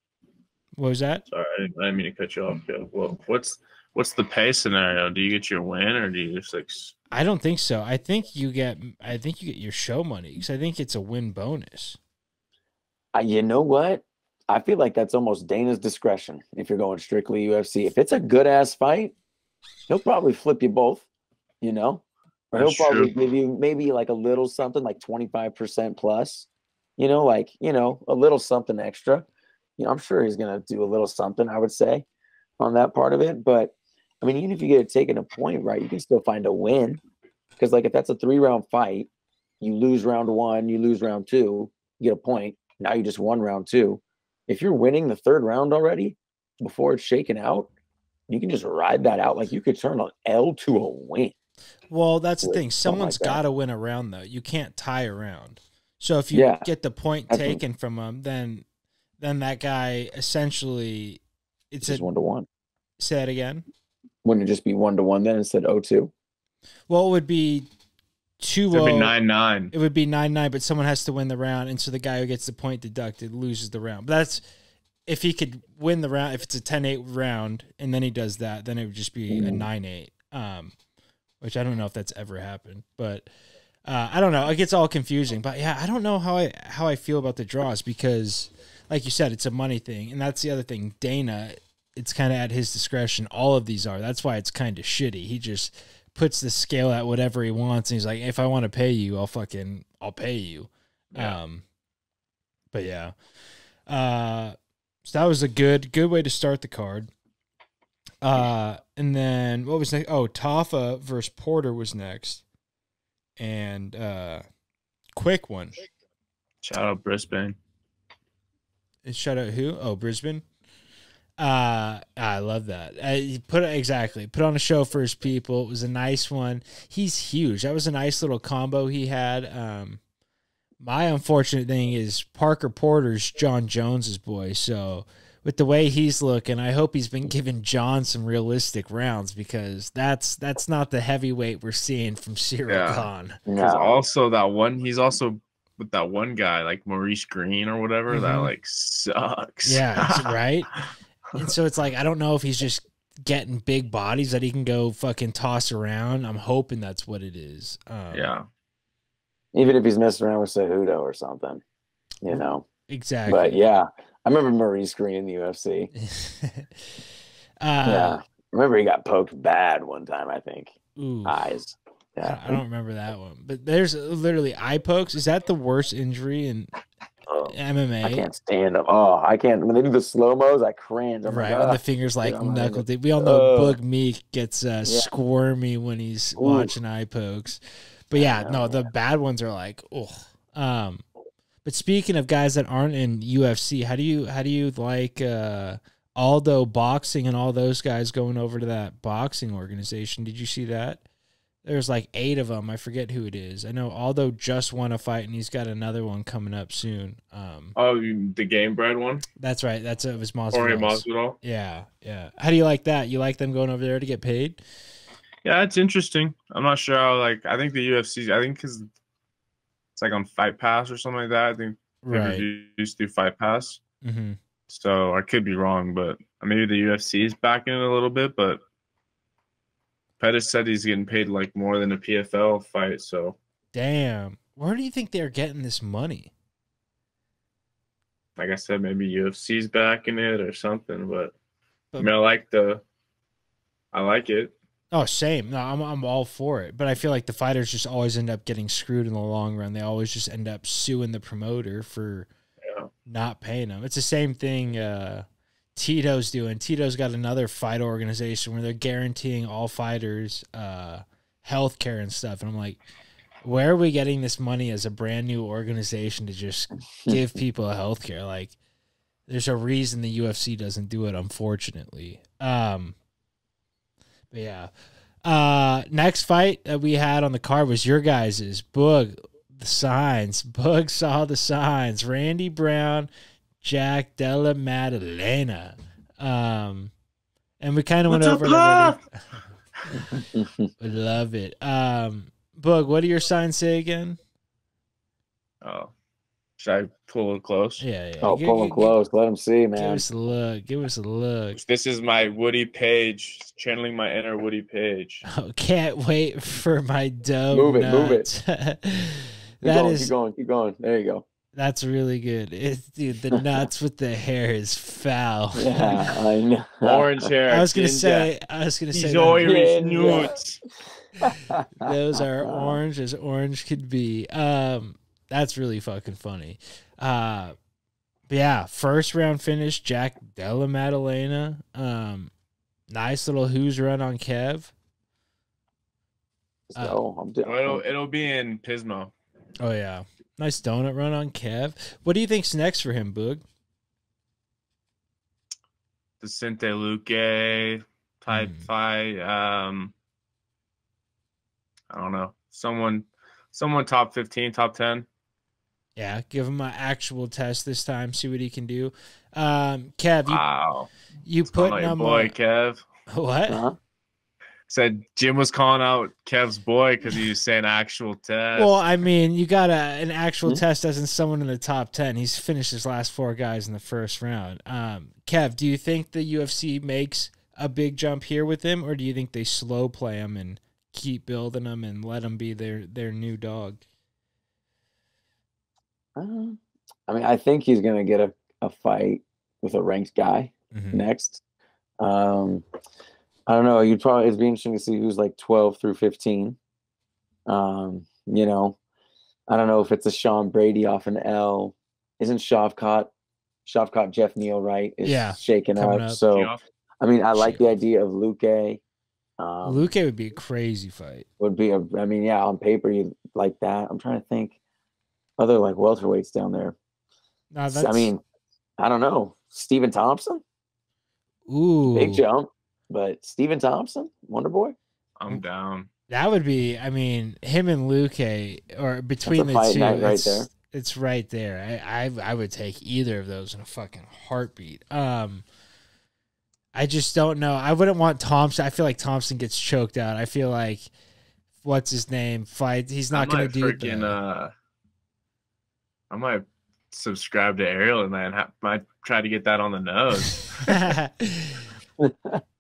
What was that? Sorry, I didn't mean to cut you off. Well, what's the pay scenario? Do you get your win, or do you just like? I don't think so. I think you get your show money, because I think it's a win bonus. You know what? I feel like that's almost Dana's discretion if you're going strictly UFC. If it's a good ass fight, he'll probably flip you both, you know? Or he'll probably give you maybe like a little something, like 25% plus, you know, like, you know, a little something extra. You know, I'm sure he's going to do a little something, I would say, on that part of it. But I mean, even if you get it taken a point, right, you can still find a win. Because like if that's a 3-round fight, you lose round 1, you lose round 2, you get a point. Now you just won round 2. If you're winning the 3rd round already before it's shaken out, you can just ride that out. Like you could turn an L to a win. Well, that's the thing. Someone's got to win a round, though. You can't tie a round. So if you get the point taken from him, then that guy essentially it's just 1-1. Say that again. Wouldn't it just be 1-1 then instead of 0-2? Well, it would be 2-0. It would be 9-9. It would be 9-9, but someone has to win the round, and so the guy who gets the point deducted loses the round. But that's if he could win the round. If it's a 10-8 round, and then he does that, then it would just be a 9-8. Which I don't know if that's ever happened, but I don't know. It gets all confusing. But yeah, I don't know how I feel about the draws, because, like you said, it's a money thing, and that's the other thing. Dana, it's kind of at his discretion. All of these are. That's why it's kind of shitty. He just puts the scale at whatever he wants, and he's like, if I want to pay you, I'll pay you. Yeah. But yeah. So that was a good way to start the card. And then what was next? Oh, Tafa versus Porter was next. and quick one. Shout out Brisbane. Shout out who? Oh, Brisbane. I love that. Put on a show for his people. It was a nice one. He's huge. That was a nice little combo he had. My unfortunate thing is Parker Porter's John Jones's boy. So with the way he's looking, I hope he's been giving John some realistic rounds, because that's not the heavyweight we're seeing from Cyril Khan. Because also he's also with that one guy like Maurice Green or whatever that like sucks. Yeah, right. And so it's like, I don't know if he's just getting big bodies that he can go fucking toss around. I'm hoping that's what it is. Yeah. Even if he's messing around with Cejudo or something, you know. Exactly. But yeah, I remember Maurice Green in the UFC. Yeah. I remember he got poked bad one time, I think. Ooh. Eyes. Yeah. I don't remember that one. But there's literally eye pokes. Is that the worst injury in MMA? I can't stand them. Oh, I can't. When they do the slow-mos, I cringe. I'm right, like, when the fingers like knuckle deep. We all know Boog Meek gets squirmy when he's watching eye pokes. But yeah, no, the bad ones are like, oh. But speaking of guys that aren't in UFC, how do you like Aldo Boxing and all those guys going over to that boxing organization? Did you see that? There's like 8 of them. I forget who it is. I know Aldo just won a fight, and he's got another one coming up soon. The Game Bread one? That's right. That's it was Jorge Masvidal. Masvidal. Yeah. How do you like that? You like them going over there to get paid? Yeah, it's interesting. I'm not sure how, I think the UFC, because it's like on Fight Pass or something like that. I think used to do Fight Pass. Mm-hmm. So I could be wrong, but maybe the UFC is backing it a little bit, but Pettis said he's getting paid like more than a PFL fight, so. Damn. Where do you think they're getting this money? Like I said, maybe UFC's backing it or something, but I mean, I like it. Oh, same. No, I'm all for it. But I feel like the fighters just always end up getting screwed in the long run. They always just end up suing the promoter for not paying them. It's the same thing Tito's doing. Tito's got another fight organization where they're guaranteeing all fighters health care and stuff. And I'm like, where are we getting this money as a brand new organization to just give people health care? Like, there's a reason the UFC doesn't do it, unfortunately. But yeah. Next fight that we had on the card was your guys's. Boog, the signs. Boog saw the signs. Randy Brown, Jack Della Maddalena. And we kind of went over it. We love it. Boog, what do your signs say again? Oh. Should I pull it close? Yeah. Oh, pull them close. Let them see, man. Give us a look. Give us a look. This is my Woody Page, channeling my inner Woody Page. Oh, can't wait for my dough. Move nuts. it. Keep going. There you go. That's really good. Dude, the nuts with the hair is foul. Yeah, I know. Orange hair. I was gonna say. These orange nudes. Those are orange as orange could be. That's really fucking funny. But yeah, first round finish, Jack Della Maddalena. Nice little who's run on Kev. It'll be in Pismo. Oh yeah, nice donut run on Kev. What do you think's next for him, Boog? The Sinte Luque type fight. I don't know. Someone top 15, top 10. Yeah, give him an actual test this time. See what he can do. Kev, you put him boy, Kev. What? Uh-huh. Said Jim was calling out Kev's boy because he was saying actual test. Well, I mean, you got an actual test as in someone in the top 10. He's finished his last 4 guys in the first round. Kev, do you think the UFC makes a big jump here with him, or do you think they slow play him and keep building him and let him be their new dog? I mean, I think he's going to get a fight with a ranked guy next. I don't know. It'd be interesting to see who's like 12 through 15. You know, I don't know if it's a Sean Brady off an L. Isn't Shavkat Jeff Neal, right? Is shaking up. So, I mean, I like the idea of Luque. Luque would be a crazy fight. I mean, yeah, on paper you like that. I'm trying to think other like welterweights down there. No, I mean, I don't know. Stephen Thompson, ooh, big jump, but Stephen Thompson, Wonder Boy. I'm down. That would be. I mean, him and Luque, or between the fight two, night right it's, there. It's right there. I would take either of those in a fucking heartbeat. I just don't know. I wouldn't want Thompson. I feel like Thompson gets choked out. I feel like what's his name fight. He's not going to do that. I might subscribe to Ariel and then might try to get that on the nose.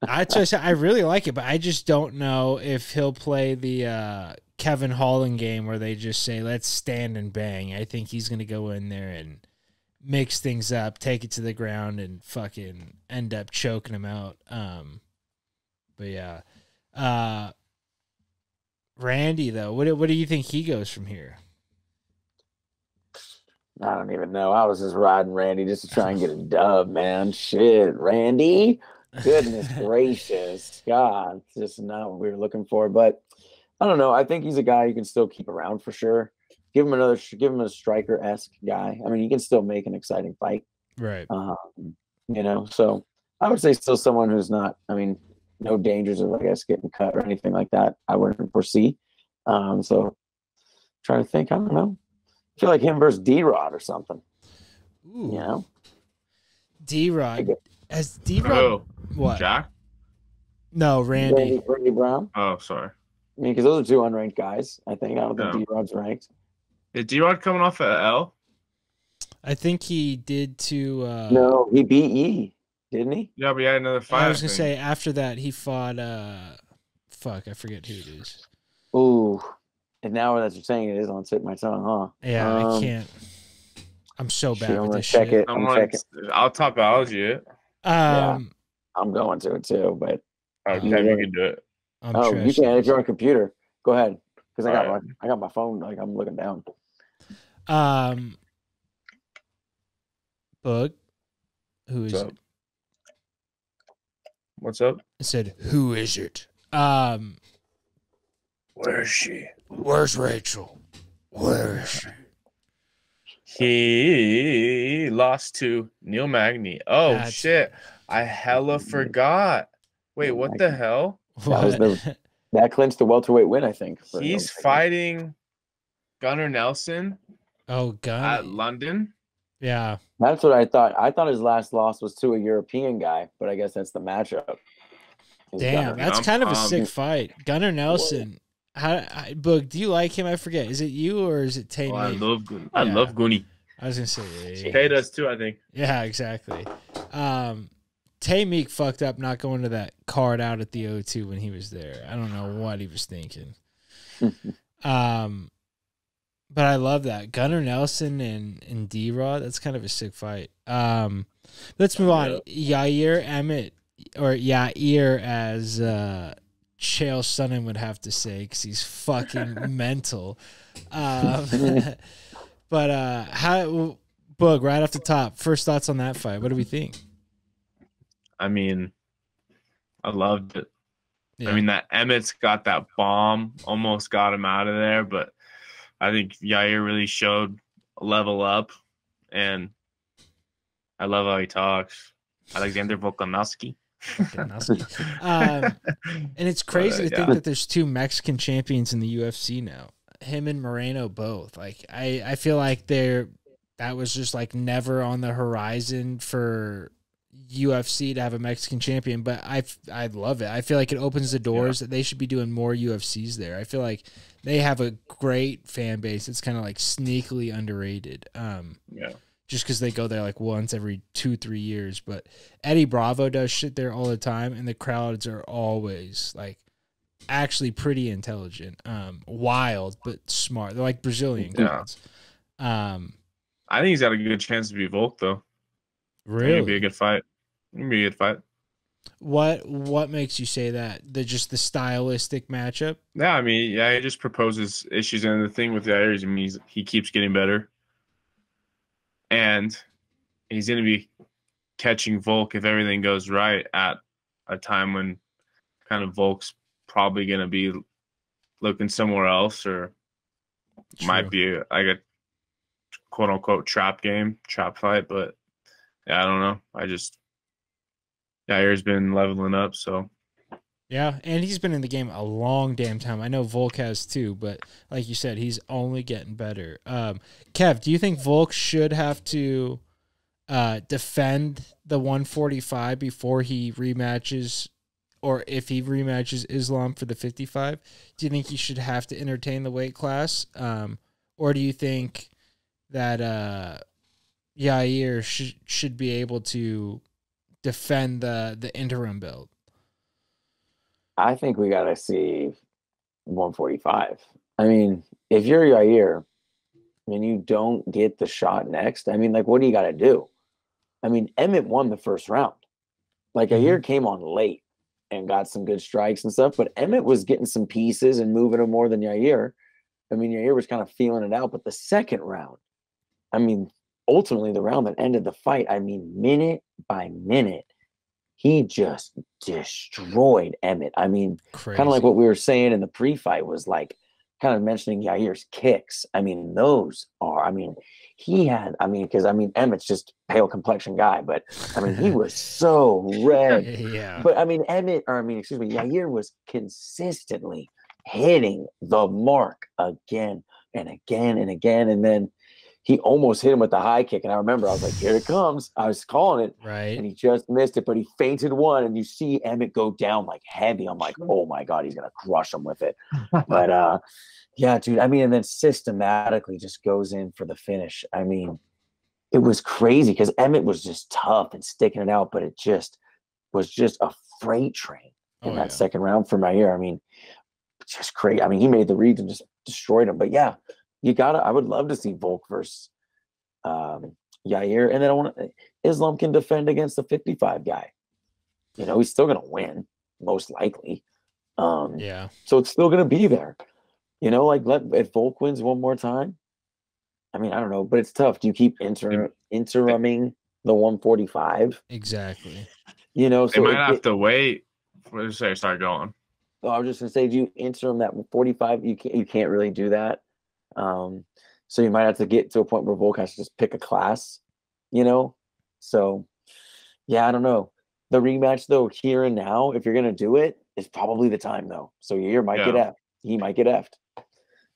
I really like it, but I just don't know if he'll play the Kevin Holland game where they just say, let's stand and bang. I think he's going to go in there and mix things up, take it to the ground, and fucking end up choking him out. But yeah. Randy, though, what do you think he goes from here? I don't even know. I was just riding Randy just to try and get a dub, man. Shit, Randy. Goodness gracious. God, it's just not what we were looking for. But I don't know. I think he's a guy you can still keep around for sure. Give him a striker-esque guy. I mean, he can still make an exciting fight. Right. So I would say still someone who's not, I mean, no dangers of, I guess, getting cut or anything like that. I wouldn't foresee. So trying to think, I don't know. I feel like him versus D-Rod or something. Ooh. D-Rod. Has D-Rod... Oh, what? Jack? No, Randy. Randy Brown? Oh, sorry. I mean, because those are two unranked guys. I think. I don't think D-Rod's ranked. Is D-Rod coming off an L? I think he did to... No, he beat E, didn't he? Yeah, but he had another fight. I was going to say, after that, he fought... fuck, I forget who it is. Ooh. And now that you're saying it is on the tip of my tongue, huh? Yeah, I can't. I'm so bad with this check shit. I'll topology it. I'm going to it too, but okay, we can do it. You can if you're on a computer. Go ahead, because I got my phone. Like I'm looking down. Bug, who is it? What's up? I said, who is it? Where is she? Where's Rachel? Where is she? He lost to Neil Magny. Oh, shit. I hella forgot. Wait, what the hell? That clinched the welterweight win, I think. He's fighting Gunnar Nelson. Oh, Gunnar. At London. Yeah. That's what I thought. I thought his last loss was to a European guy, but I guess that's the matchup. Damn, that's kind of a sick fight. Gunnar Nelson. Boog, do you like him? I forget. Is it you or is it Tay? I love Goonie. I was gonna say Tay does too, I think. Yeah, exactly. Tay Meek fucked up not going to that card out at the O2 when he was there. I don't know what he was thinking. But I love that. Gunnar Nelson and D-Rod, that's kind of a sick fight. Let's move on. Yair Emmett, or Yair as Chael Sonnen would have to say, because he's fucking mental. But Boog, right off the top, first thoughts on that fight. What do we think? I mean, I loved it. Yeah. I mean, that Emmett's got that bomb, almost got him out of there, but I think Yair really showed a level up, and I love how he talks. Alexander Volkanovski. And it's crazy to think that there's two Mexican champions in the UFC now. Him and Moreno both. Like I feel like that was just like never on the horizon for UFC to have a Mexican champion, but I love it. I feel like it opens the doors that they should be doing more UFCs there. I feel like they have a great fan base. It's kind of like sneakily underrated. Just because they go there like once every 2-3 years. But Eddie Bravo does shit there all the time, and the crowds are always like actually pretty intelligent, wild but smart. They're like Brazilian crowds. I think he's got a good chance to be Volk though. Really, it'd be a good fight. It'd be a good fight. What makes you say that? Just the stylistic matchup? Yeah, I mean, he just proposes issues, and the thing with Yair is, I mean, he keeps getting better. And he's going to be catching Volk if everything goes right at a time when kind of Volk's probably going to be looking somewhere else, or might be like a quote unquote trap fight. But yeah, I don't know. Yair's been leveling up, so. Yeah, and he's been in the game a long damn time. I know Volk has too, but like you said, he's only getting better. Kev, do you think Volk should have to defend the 145 before he rematches, or if he rematches Islam for the 55? Do you think he should have to entertain the weight class? Or do you think that Yair should be able to defend the interim belt? I think we got to see 145. I mean, if you're Yair and you don't get the shot next, I mean, like, what do you got to do? I mean, Emmett won the first round. Like, Yair came on late and got some good strikes and stuff, but Emmett was getting some pieces and moving him more than Yair. I mean, Yair was kind of feeling it out, but the second round, I mean, ultimately the round that ended the fight, I mean, minute by minute, he just destroyed Emmett. I mean, kind of like what we were saying in the pre-fight was like kind of mentioning Yair's kicks. I mean, those are, I mean, he had, I mean, because I mean, Emmett's just pale complexion guy, but I mean, he was so red. Yeah. But I mean, Yair was consistently hitting the mark again and again and again. And then he almost hit him with the high kick. And I remember I was like, here it comes. I was calling it. Right. And he just missed it, but he feinted one. And you see Emmett go down like heavy. I'm like, oh my God, he's going to crush him with it. But yeah, dude, I mean, and then systematically just goes in for the finish. I mean, it was crazy because Emmett was just tough and sticking it out, but it just was just a freight train in that second round for Yair. I mean, just crazy. I mean, he made the reads and just destroyed him. But yeah, I would love to see Volk versus Yair. And then Islam can defend against the 55 guy. You know, he's still going to win, most likely. Yeah. So it's still going to be there. You know, like if Volk wins one more time, I mean, I don't know, but it's tough. Do you keep interiming the 145? Exactly. You know, so they might have to wait. What did you say? Start going. Oh, I was just going to say, do you interim that 45? You can't really do that. So you might have to get to a point where Volk has to just pick a class, you know? So, yeah, I don't know. The rematch, though, here and now, if you're going to do it, is probably the time, though. So Yair might get effed. He might get effed.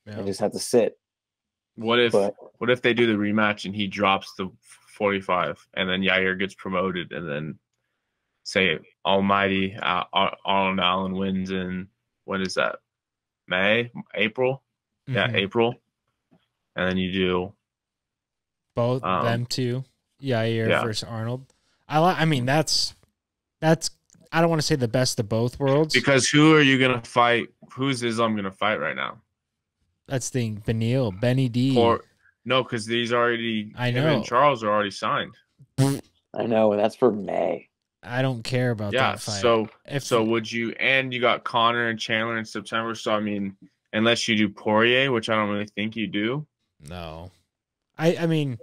Yeah. And just have to sit. What if they do the rematch and he drops the 45 and then Yair gets promoted and then say almighty Arnold Allen wins in, what is that, April? Yeah, April. And then you do both them two, Yair versus Arnold. I mean, that's I don't want to say the best of both worlds. Because who are you gonna fight? Who's Islam gonna fight right now? That's the thing. Benny D. No, because these already. I know. Him and Charles are already signed. I know, and that's for May. I don't care about that fight. So would you? And you got Connor and Chandler in September. So I mean, unless you do Poirier, which I don't really think you do. No, I mean,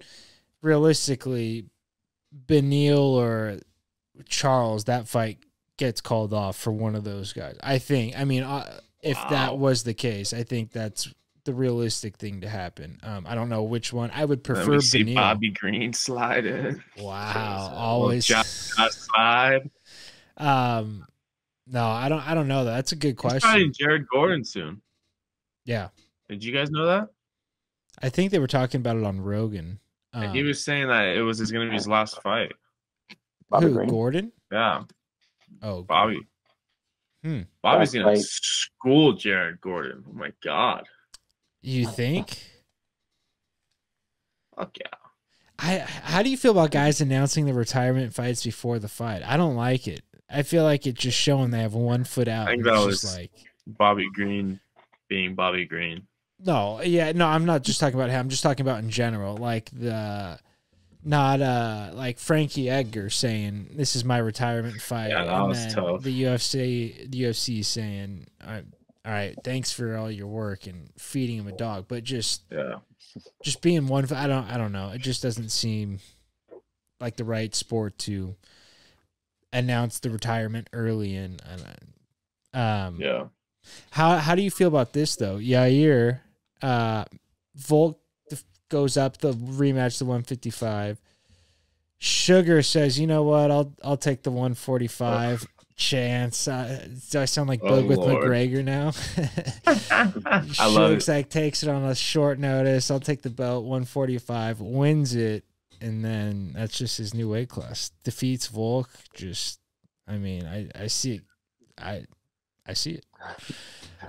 realistically, Beneil or Charles, that fight gets called off for one of those guys. I think. I mean, if that was the case, I think that's the realistic thing to happen. I don't know which one. I would prefer Beneil. Bobby Green slide in. Wow, always slide. No, I don't know. That's a good question. He's fighting Jared Gordon soon. Yeah. Did you guys know that? I think they were talking about it on Rogan. He was saying that it was going to be his last fight. Bobby Who, Green? Gordon? Yeah. Oh, Bobby. Bobby's going to school Jared Gordon. Oh, my God. You think? Fuck yeah. How do you feel about guys announcing the retirement fights before the fight? I don't like it. I feel like it's just showing they have one foot out. I think that was like Bobby Green being Bobby Green. No, I'm not just talking about him. I'm just talking about in general. Like not like Frankie Edgar saying this is my retirement fight. Yeah, that was tough. The UFC saying, all right, thanks for all your work and feeding him a dog, but just being one. I don't know. It just doesn't seem like the right sport to announce the retirement early. And yeah, How do you feel about this though? Yair, Volk goes up the rematch to 155. Sugar says, you know what? I'll take the 145 chance. Do I sound like Bug with Lord. McGregor now? I love Shugs it. like takes it on a short notice. I'll take the belt. 145 wins it, and then that's just his new weight class. Defeats Volk. Just, I mean, I see it. I see it.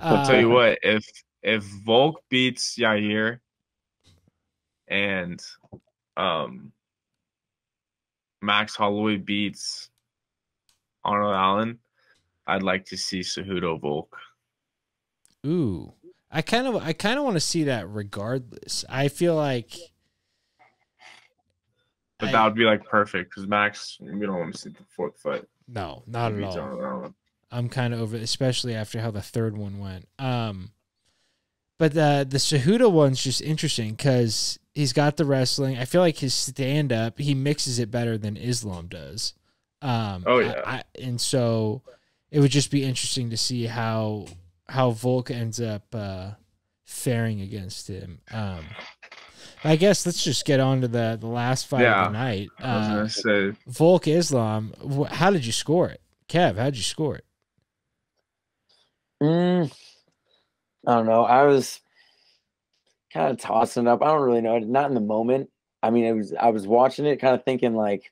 I'll tell you what, if Volk beats Yair and Max Holloway beats Arnold Allen, I'd like to see Cejudo Volk. Ooh, I kind of want to see that regardless. I feel like, But that would be like perfect because Max, we don't want to see the fourth fight. no, not at Beats all. Arnold Allen. I'm kind of over, especially after how the third one went. But the Cejudo one's just interesting because he's got the wrestling. I feel like his stand up, he mixes it better than Islam does. Oh yeah, and so it would just be interesting to see how Volk ends up faring against him. I guess let's just get on to the last fight of the night. I was gonna say Volk Islam. How did you score it, Kev? How did you score it? I don't know. I was kind of tossing up. I don't really know. Not in the moment. I mean, I was watching it, kind of thinking like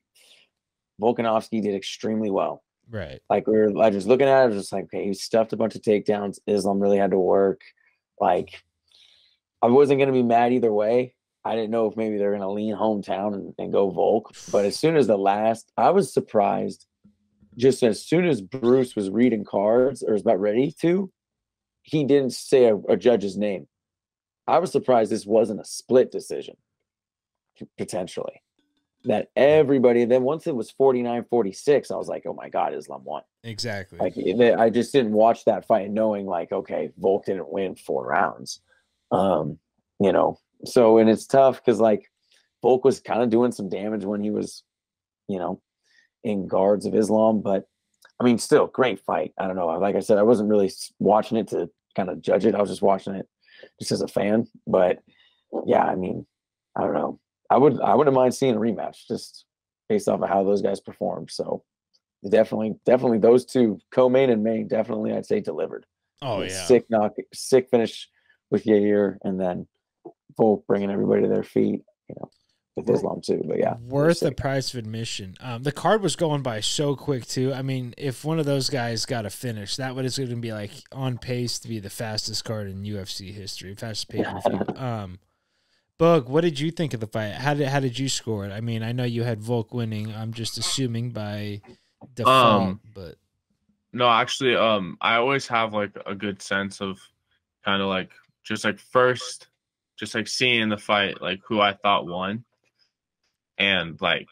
Volkanovski did extremely well. Right. Like I was looking at it, I was just like, okay, he stuffed a bunch of takedowns. Islam really had to work. Like, I wasn't gonna be mad either way. I didn't know if maybe they're gonna lean hometown and go Volk. But as soon as I was surprised. Just as soon as Bruce was reading cards or was about ready to, he didn't say a judge's name. I was surprised this wasn't a split decision, potentially. That everybody, then once it was 49-46, I was like, oh my God, Islam won. Exactly. Like, I just didn't watch that fight knowing like, okay, Volk didn't win 4 rounds. You know, so, and it's tough because like Volk was kind of doing some damage when he was, you know, in guards of Islam, but I mean, still great fight. I don't know. Like I said, I wasn't really watching it to kind of judge it. I was just watching it just as a fan. But yeah, I mean, I don't know. I wouldn't mind seeing a rematch just based off of how those guys performed. So definitely those two, co-main and main, definitely I'd say delivered. Oh yeah, sick finish with Yair, and then Volk bringing everybody to their feet. You know. With Islam too, but yeah, worth the price of admission. The card was going by so quick too. I mean, if one of those guys got a finish, that would going to be like on pace to be the fastest card in UFC history, fastest pay-per-view. Bug, what did you think of the fight? How did you score it? I mean, I know you had Volk winning. I'm just assuming by default, but no, actually, I always have like a good sense of kind of like just like first, just like seeing the fight, like who I thought won. And like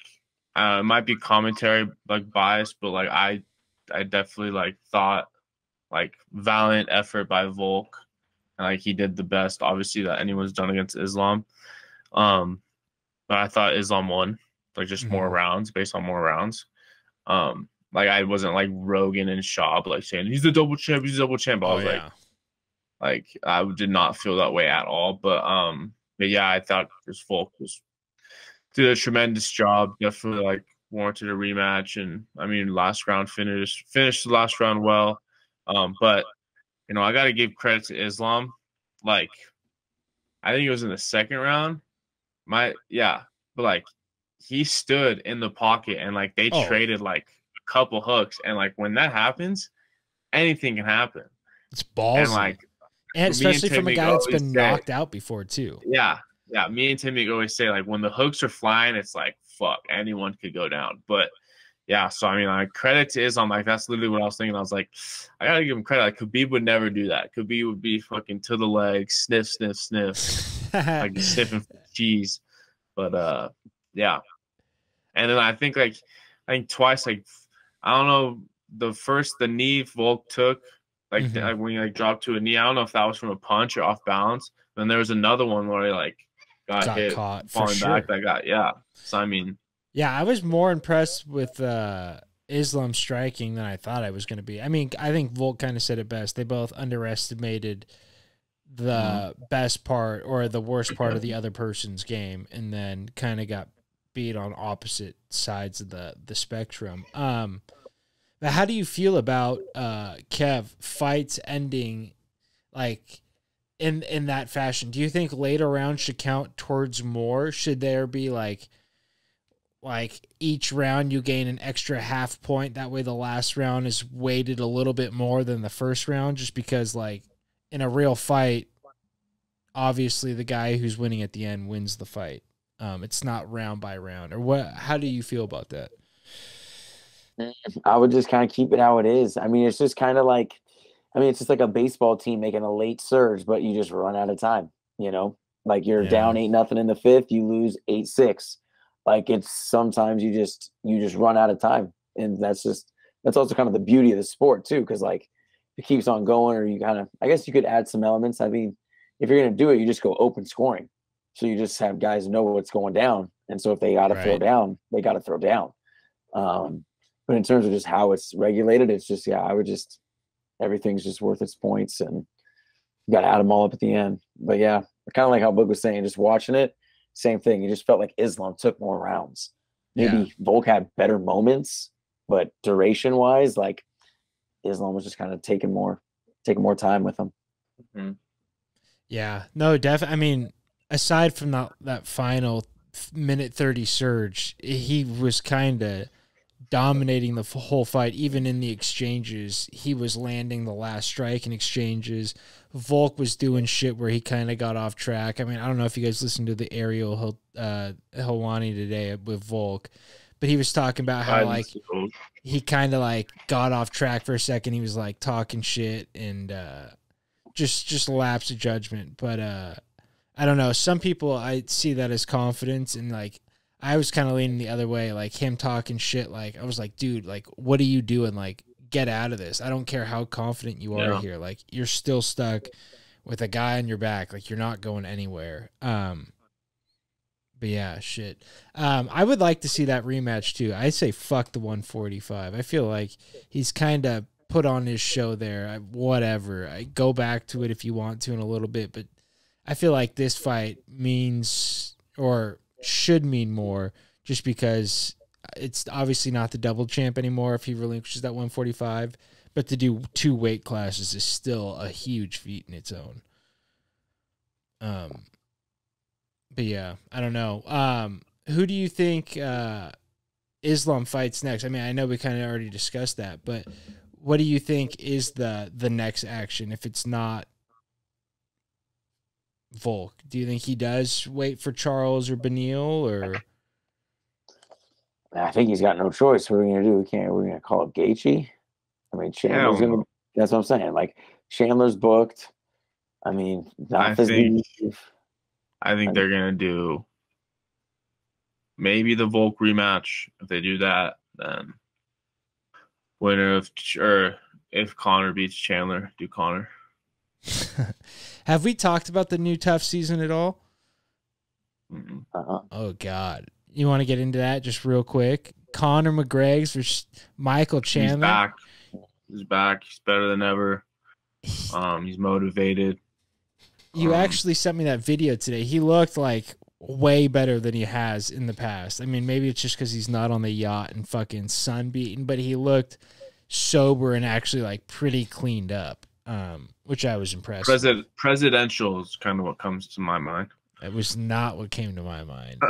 it might be commentary like biased, but like I definitely like thought like valiant effort by Volk, and like he did the best obviously that anyone's done against Islam. But I thought Islam won, like just more rounds based on more rounds. Like I wasn't like Rogan and Schaub like saying he's the double champ, I was like I did not feel that way at all. But yeah, I thought this Volk did a tremendous job. Definitely like warranted a rematch, and I mean last round finished the last round well. But you know I got to give credit to Islam. Like I think it was in the second round. But like he stood in the pocket and like they traded like a couple hooks, and like when that happens, anything can happen. It's ballsy, and especially from a guy that's been knocked out before too. Yeah, me and Timmy always say, like, when the hooks are flying, it's like, fuck, anyone could go down. But, yeah, so, I mean, like, credit to Islam. Like, that's literally what I was thinking. I was like, I got to give him credit. Like, Khabib would never do that. Khabib would be fucking to the leg, sniff, like sniffing cheese. But, yeah. And then I think twice, like, I don't know, the knee Volk took, like, when he, like, dropped to a knee, I don't know if that was from a punch or off balance. Then there was another one where he, like, got hit, falling back. That got, So, I mean. Yeah, I was more impressed with Islam striking than I thought I was going to be. I mean, I think Volk kind of said it best. They both underestimated the best part or the worst part of the other person's game, and then kind of got beat on opposite sides of the spectrum. But how do you feel about Kev fights ending like in that fashion? Do you think later rounds should count towards more? Should there be like each round you gain an extra half point? That way the last round is weighted a little bit more than the first round, just because like in a real fight, obviously the guy who's winning at the end wins the fight. It's not round by round. Or what? How do you feel about that? I would just kind of keep it how it is. I mean, it's just kind of like, it's just like a baseball team making a late surge, but you just run out of time, like you're down 8-0 in the fifth, you lose 8-6. Like it's sometimes you just run out of time. And that's also kind of the beauty of the sport too. Cause like it keeps on going, or you kind of, I guess you could add some elements. I mean, if you're going to do it, you just go open scoring. So you just have guys know what's going down. And so if they got to throw down, they got to throw down. But in terms of just how it's regulated, it's just, everything's just worth its points, and you got to add them all up at the end. But yeah, kind of like how Boog was saying, just watching it, same thing. You just felt like Islam took more rounds. Maybe Volk had better moments, but duration wise, like Islam was just kind of taking more time with him. Mm-hmm. Yeah, no, definitely. I mean, aside from that final minute 30 surge, he was kind of dominating the whole fight. Even in the exchanges, he was landing the last strike in exchanges. Volk was doing shit where he kind of got off track. I mean, I don't know if you guys listened to the Ariel Helwani today with Volk, but he was talking about how like he kind of like got off track for a second. He was like talking shit and just lapse of judgment. But I don't know. Some people, I see that as confidence, and like I was kind of leaning the other way, like him talking shit. Like I was like, dude, like what are you doing? Like get out of this. I don't care how confident you are here. Like you're still stuck with a guy on your back. Like you're not going anywhere. But yeah, shit. I would like to see that rematch too. I say fuck the 145. I feel like he's kind of put on his show there. Whatever. I go back to it if you want to in a little bit, but I feel like this fight means or should mean more, just because it's obviously not the double champ anymore if he relinquishes that 145, but to do 2 weight classes is still a huge feat in its own. But yeah, I don't know. Who do you think Islam fights next? I mean, I know we kind of already discussed that, but what do you think is the next action if it's not Volk? Do you think he does wait for Charles or Beneil, or? I think he's got no choice. What are we gonna do? We're gonna call up Gaethje. I mean, Chandler's gonna. That's what I'm saying. Like Chandler's booked. I mean, I think they're gonna do maybe the Volk rematch. If they do that, then winner if Connor beats Chandler, do Connor. Have we talked about the new Tough season at all? Oh God, you want to get into that just real quick? Conor McGregor's versus Michael Chandler. He's back. He's better than ever. He's motivated. You actually sent me that video today. He looked like way better than he has in the past. I mean, maybe it's just because he's not on the yacht and fucking sunbeaten, but he looked sober and actually like pretty cleaned up, which I was impressed with. Presidential is kind of what comes to my mind. It was not what came to my mind.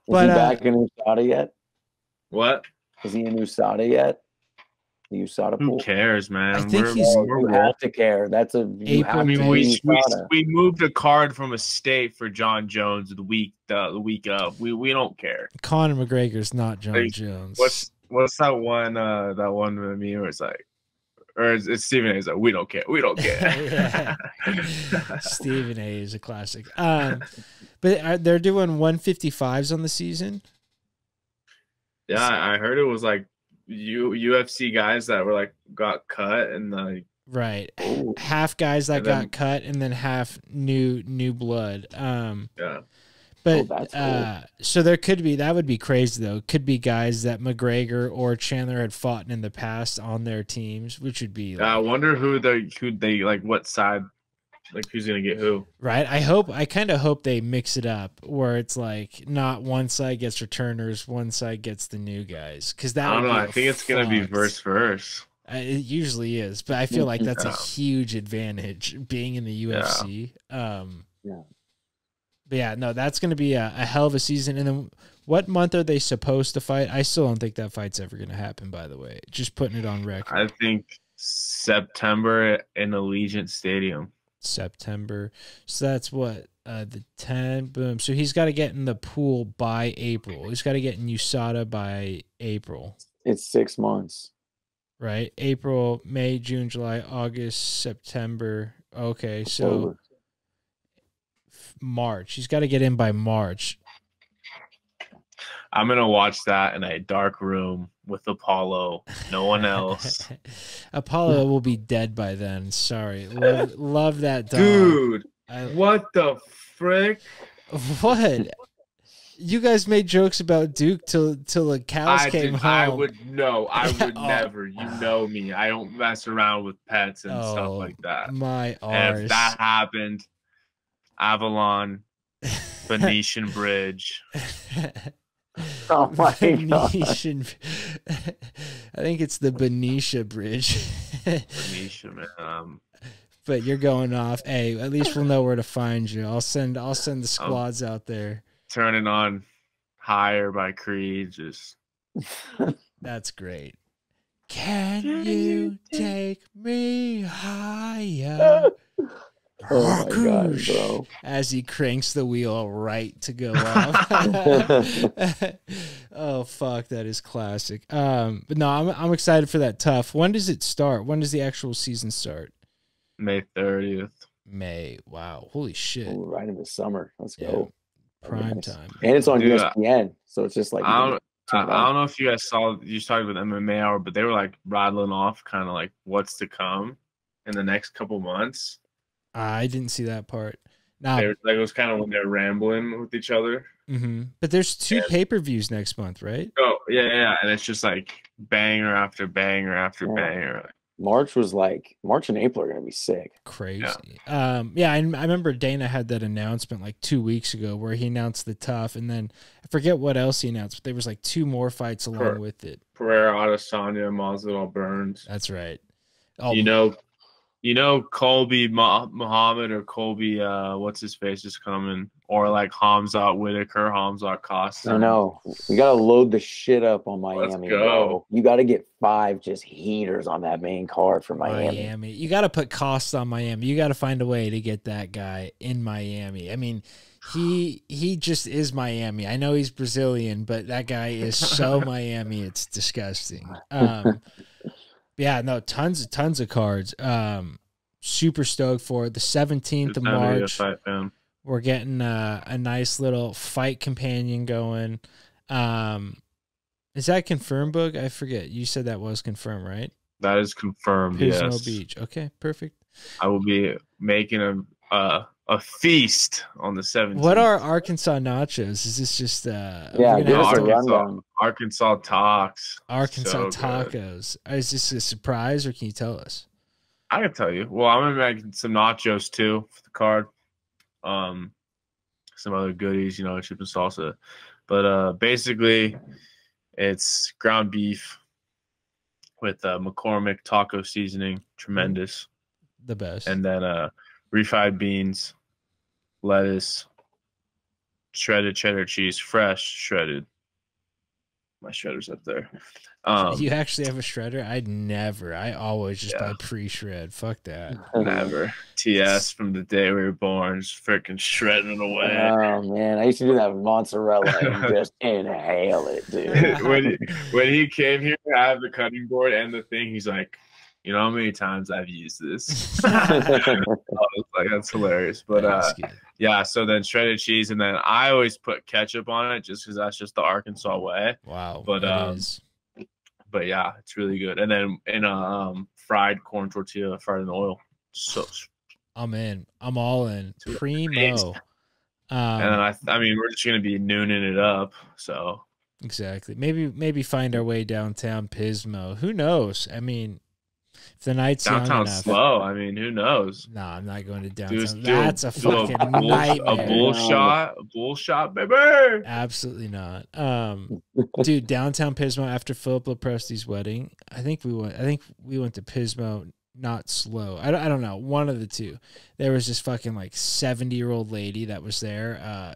Is he back in USADA yet? What? Is he in USADA yet? The USADA pool? Who cares, man? I think you have to care. That's a April. We moved a card from a state for John Jones the week of. We don't care. Conor McGregor's not John Jones. What's that one with me where it's like, or it's Stephen A. It's like, we don't care. We don't care. Stephen A. is a classic. But they're doing 155s on the season. Yeah, I heard it was like UFC guys that were like got cut and like right, half guys that got cut and then half new blood. Yeah. But that's cool. so there could be, that would be crazy though. Could be guys that McGregor or Chandler had fought in the past on their teams, which would be. Like, I wonder who they like, what side, like who's gonna get who. Right. I kind of hope they mix it up where it's like not one side gets returners, one side gets the new guys. Because that I don't know. I be think it's gonna be fucked. verse. It usually is, but I feel like that's a huge advantage being in the UFC. Yeah. But yeah, no, that's going to be a hell of a season. And then what month are they supposed to fight? I still don't think that fight's ever going to happen, by the way. Just putting it on record. I think September in Allegiant Stadium. September. So that's what? The 10. Boom. So he's got to get in the pool by April. He's got to get in USADA by April. It's 6 months. Right? April, May, June, July, August, September. Okay, so March. He's got to get in by March. I'm going to watch that in a dark room with Apollo. No one else. Apollo will be dead by then. Sorry. Love that dog. Dude, what the frick? What? You guys made jokes about Duke till the cows came home. I would never. You know me. I don't mess around with pets and stuff like that. My arse. And if that happened, Avalon, Venetian Bridge. Oh my Venetian. I think it's the Benicia Bridge. Venetia, man. But you're going off. Hey, at least we'll know where to find you. I'll send the squads out there. Turning on Higher by Creed. Just that's great. Can you take me higher? Oh my God, bro. As he cranks the wheel right to go off. Oh fuck, that is classic. But no, I'm excited for that Tough. When does it start? When does the actual season start? May 30th. May. Wow. Holy shit. Ooh, right in the summer. Let's go. Prime time. And it's on ESPN, so it's just like I don't know if you guys saw, you started with MMA Hour, but they were like rattling off kind of like what's to come in the next couple months. I didn't see that part. Now, it was kind of when they're rambling with each other. Mm-hmm. But there's 2 pay-per-views next month, right? Oh yeah, and it's just like banger after banger after banger. March and April are gonna be sick. Crazy. Yeah. I remember Dana had that announcement like 2 weeks ago where he announced the Tough, and then I forget what else he announced, but there was like 2 more fights along with it. Pereira, Adesanya, Masvidal, Burns. That's right. Oh, you know Colby Muhammad or Colby what's his face is coming, or like Hamzat Whitaker, Hamzat Costa. I know. You gotta load the shit up on Miami. Let's go. Bro. You gotta get 5 just heaters on that main card for Miami. You gotta put costs on Miami. You gotta find a way to get that guy in Miami. I mean, he just is Miami. I know he's Brazilian, but that guy is so Miami, it's disgusting. Yeah, no, tons of cards. Super stoked for it. The 17th of March. We're getting a nice little fight companion going. Is that confirmed, Boog? I forget. You said that was confirmed, right? That is confirmed. Pismo yes. Beach. Okay, perfect. I will be making a feast on the 17th. What are Arkansas nachos? Is this just Arkansas talks? Arkansas tacos. Is this a surprise, or can you tell us? I can tell you. Well, I'm gonna make some nachos too for the card. Some other goodies, chip and salsa. But basically, it's ground beef with McCormick taco seasoning, tremendous, the best. And then refried beans, lettuce, shredded cheddar cheese, fresh shredded. My shredder's up there. You actually have a shredder? I always just buy pre-shred. Fuck that. Never. TS from the day we were born, just freaking shredding away. Oh man, I used to do that with mozzarella and just inhale it, dude. when he came here to have the cutting board and the thing, he's like, you know how many times I've used this? I was like, that's hilarious. But yeah, so then shredded cheese, and then I always put ketchup on it just because that's just the Arkansas way. Wow. But yeah, it's really good. And then in a fried corn tortilla, fried in oil. So I'm in. I'm all in. Primo. And then I mean, we're just gonna be nooning it up. So exactly. Maybe find our way downtown Pismo. Who knows? I mean, if the night's young downtown's enough. slow. I mean, who knows? No, I'm not going to downtown. Do That's a fucking a nightmare. bull shot, baby. Absolutely not. Dude, downtown Pismo after Philip Lopresti's wedding. I think we went to Pismo, not slow. I don't know. One of the two. There was this fucking like 70-year-old lady that was there,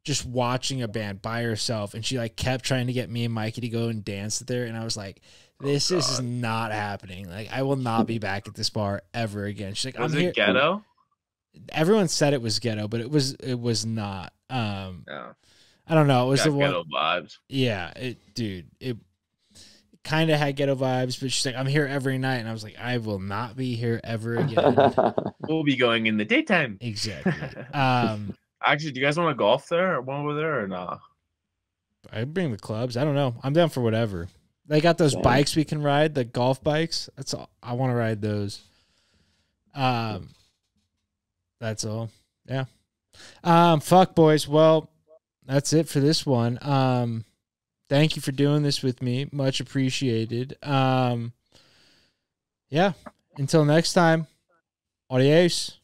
just watching a band by herself, and she like kept trying to get me and Mikey to go and dance with her, and I was like, this is not happening. Like, I will not be back at this bar ever again. She's like, was it ghetto? Everyone said it was ghetto, but it was not. Yeah. I don't know. It was the one ghetto vibes. Yeah, it kind of had ghetto vibes, but she's like, I'm here every night, and I was like, I will not be here ever again. We'll be going in the daytime. Exactly. Actually, do you guys want to golf there or one over there or not? I bring the clubs. I don't know. I'm down for whatever. They got those bikes we can ride, the golf bikes. That's all. I want to ride those. That's all. Yeah. Fuck, boys. Well, that's it for this one. Thank you for doing this with me. Much appreciated. Yeah. Until next time. Adios.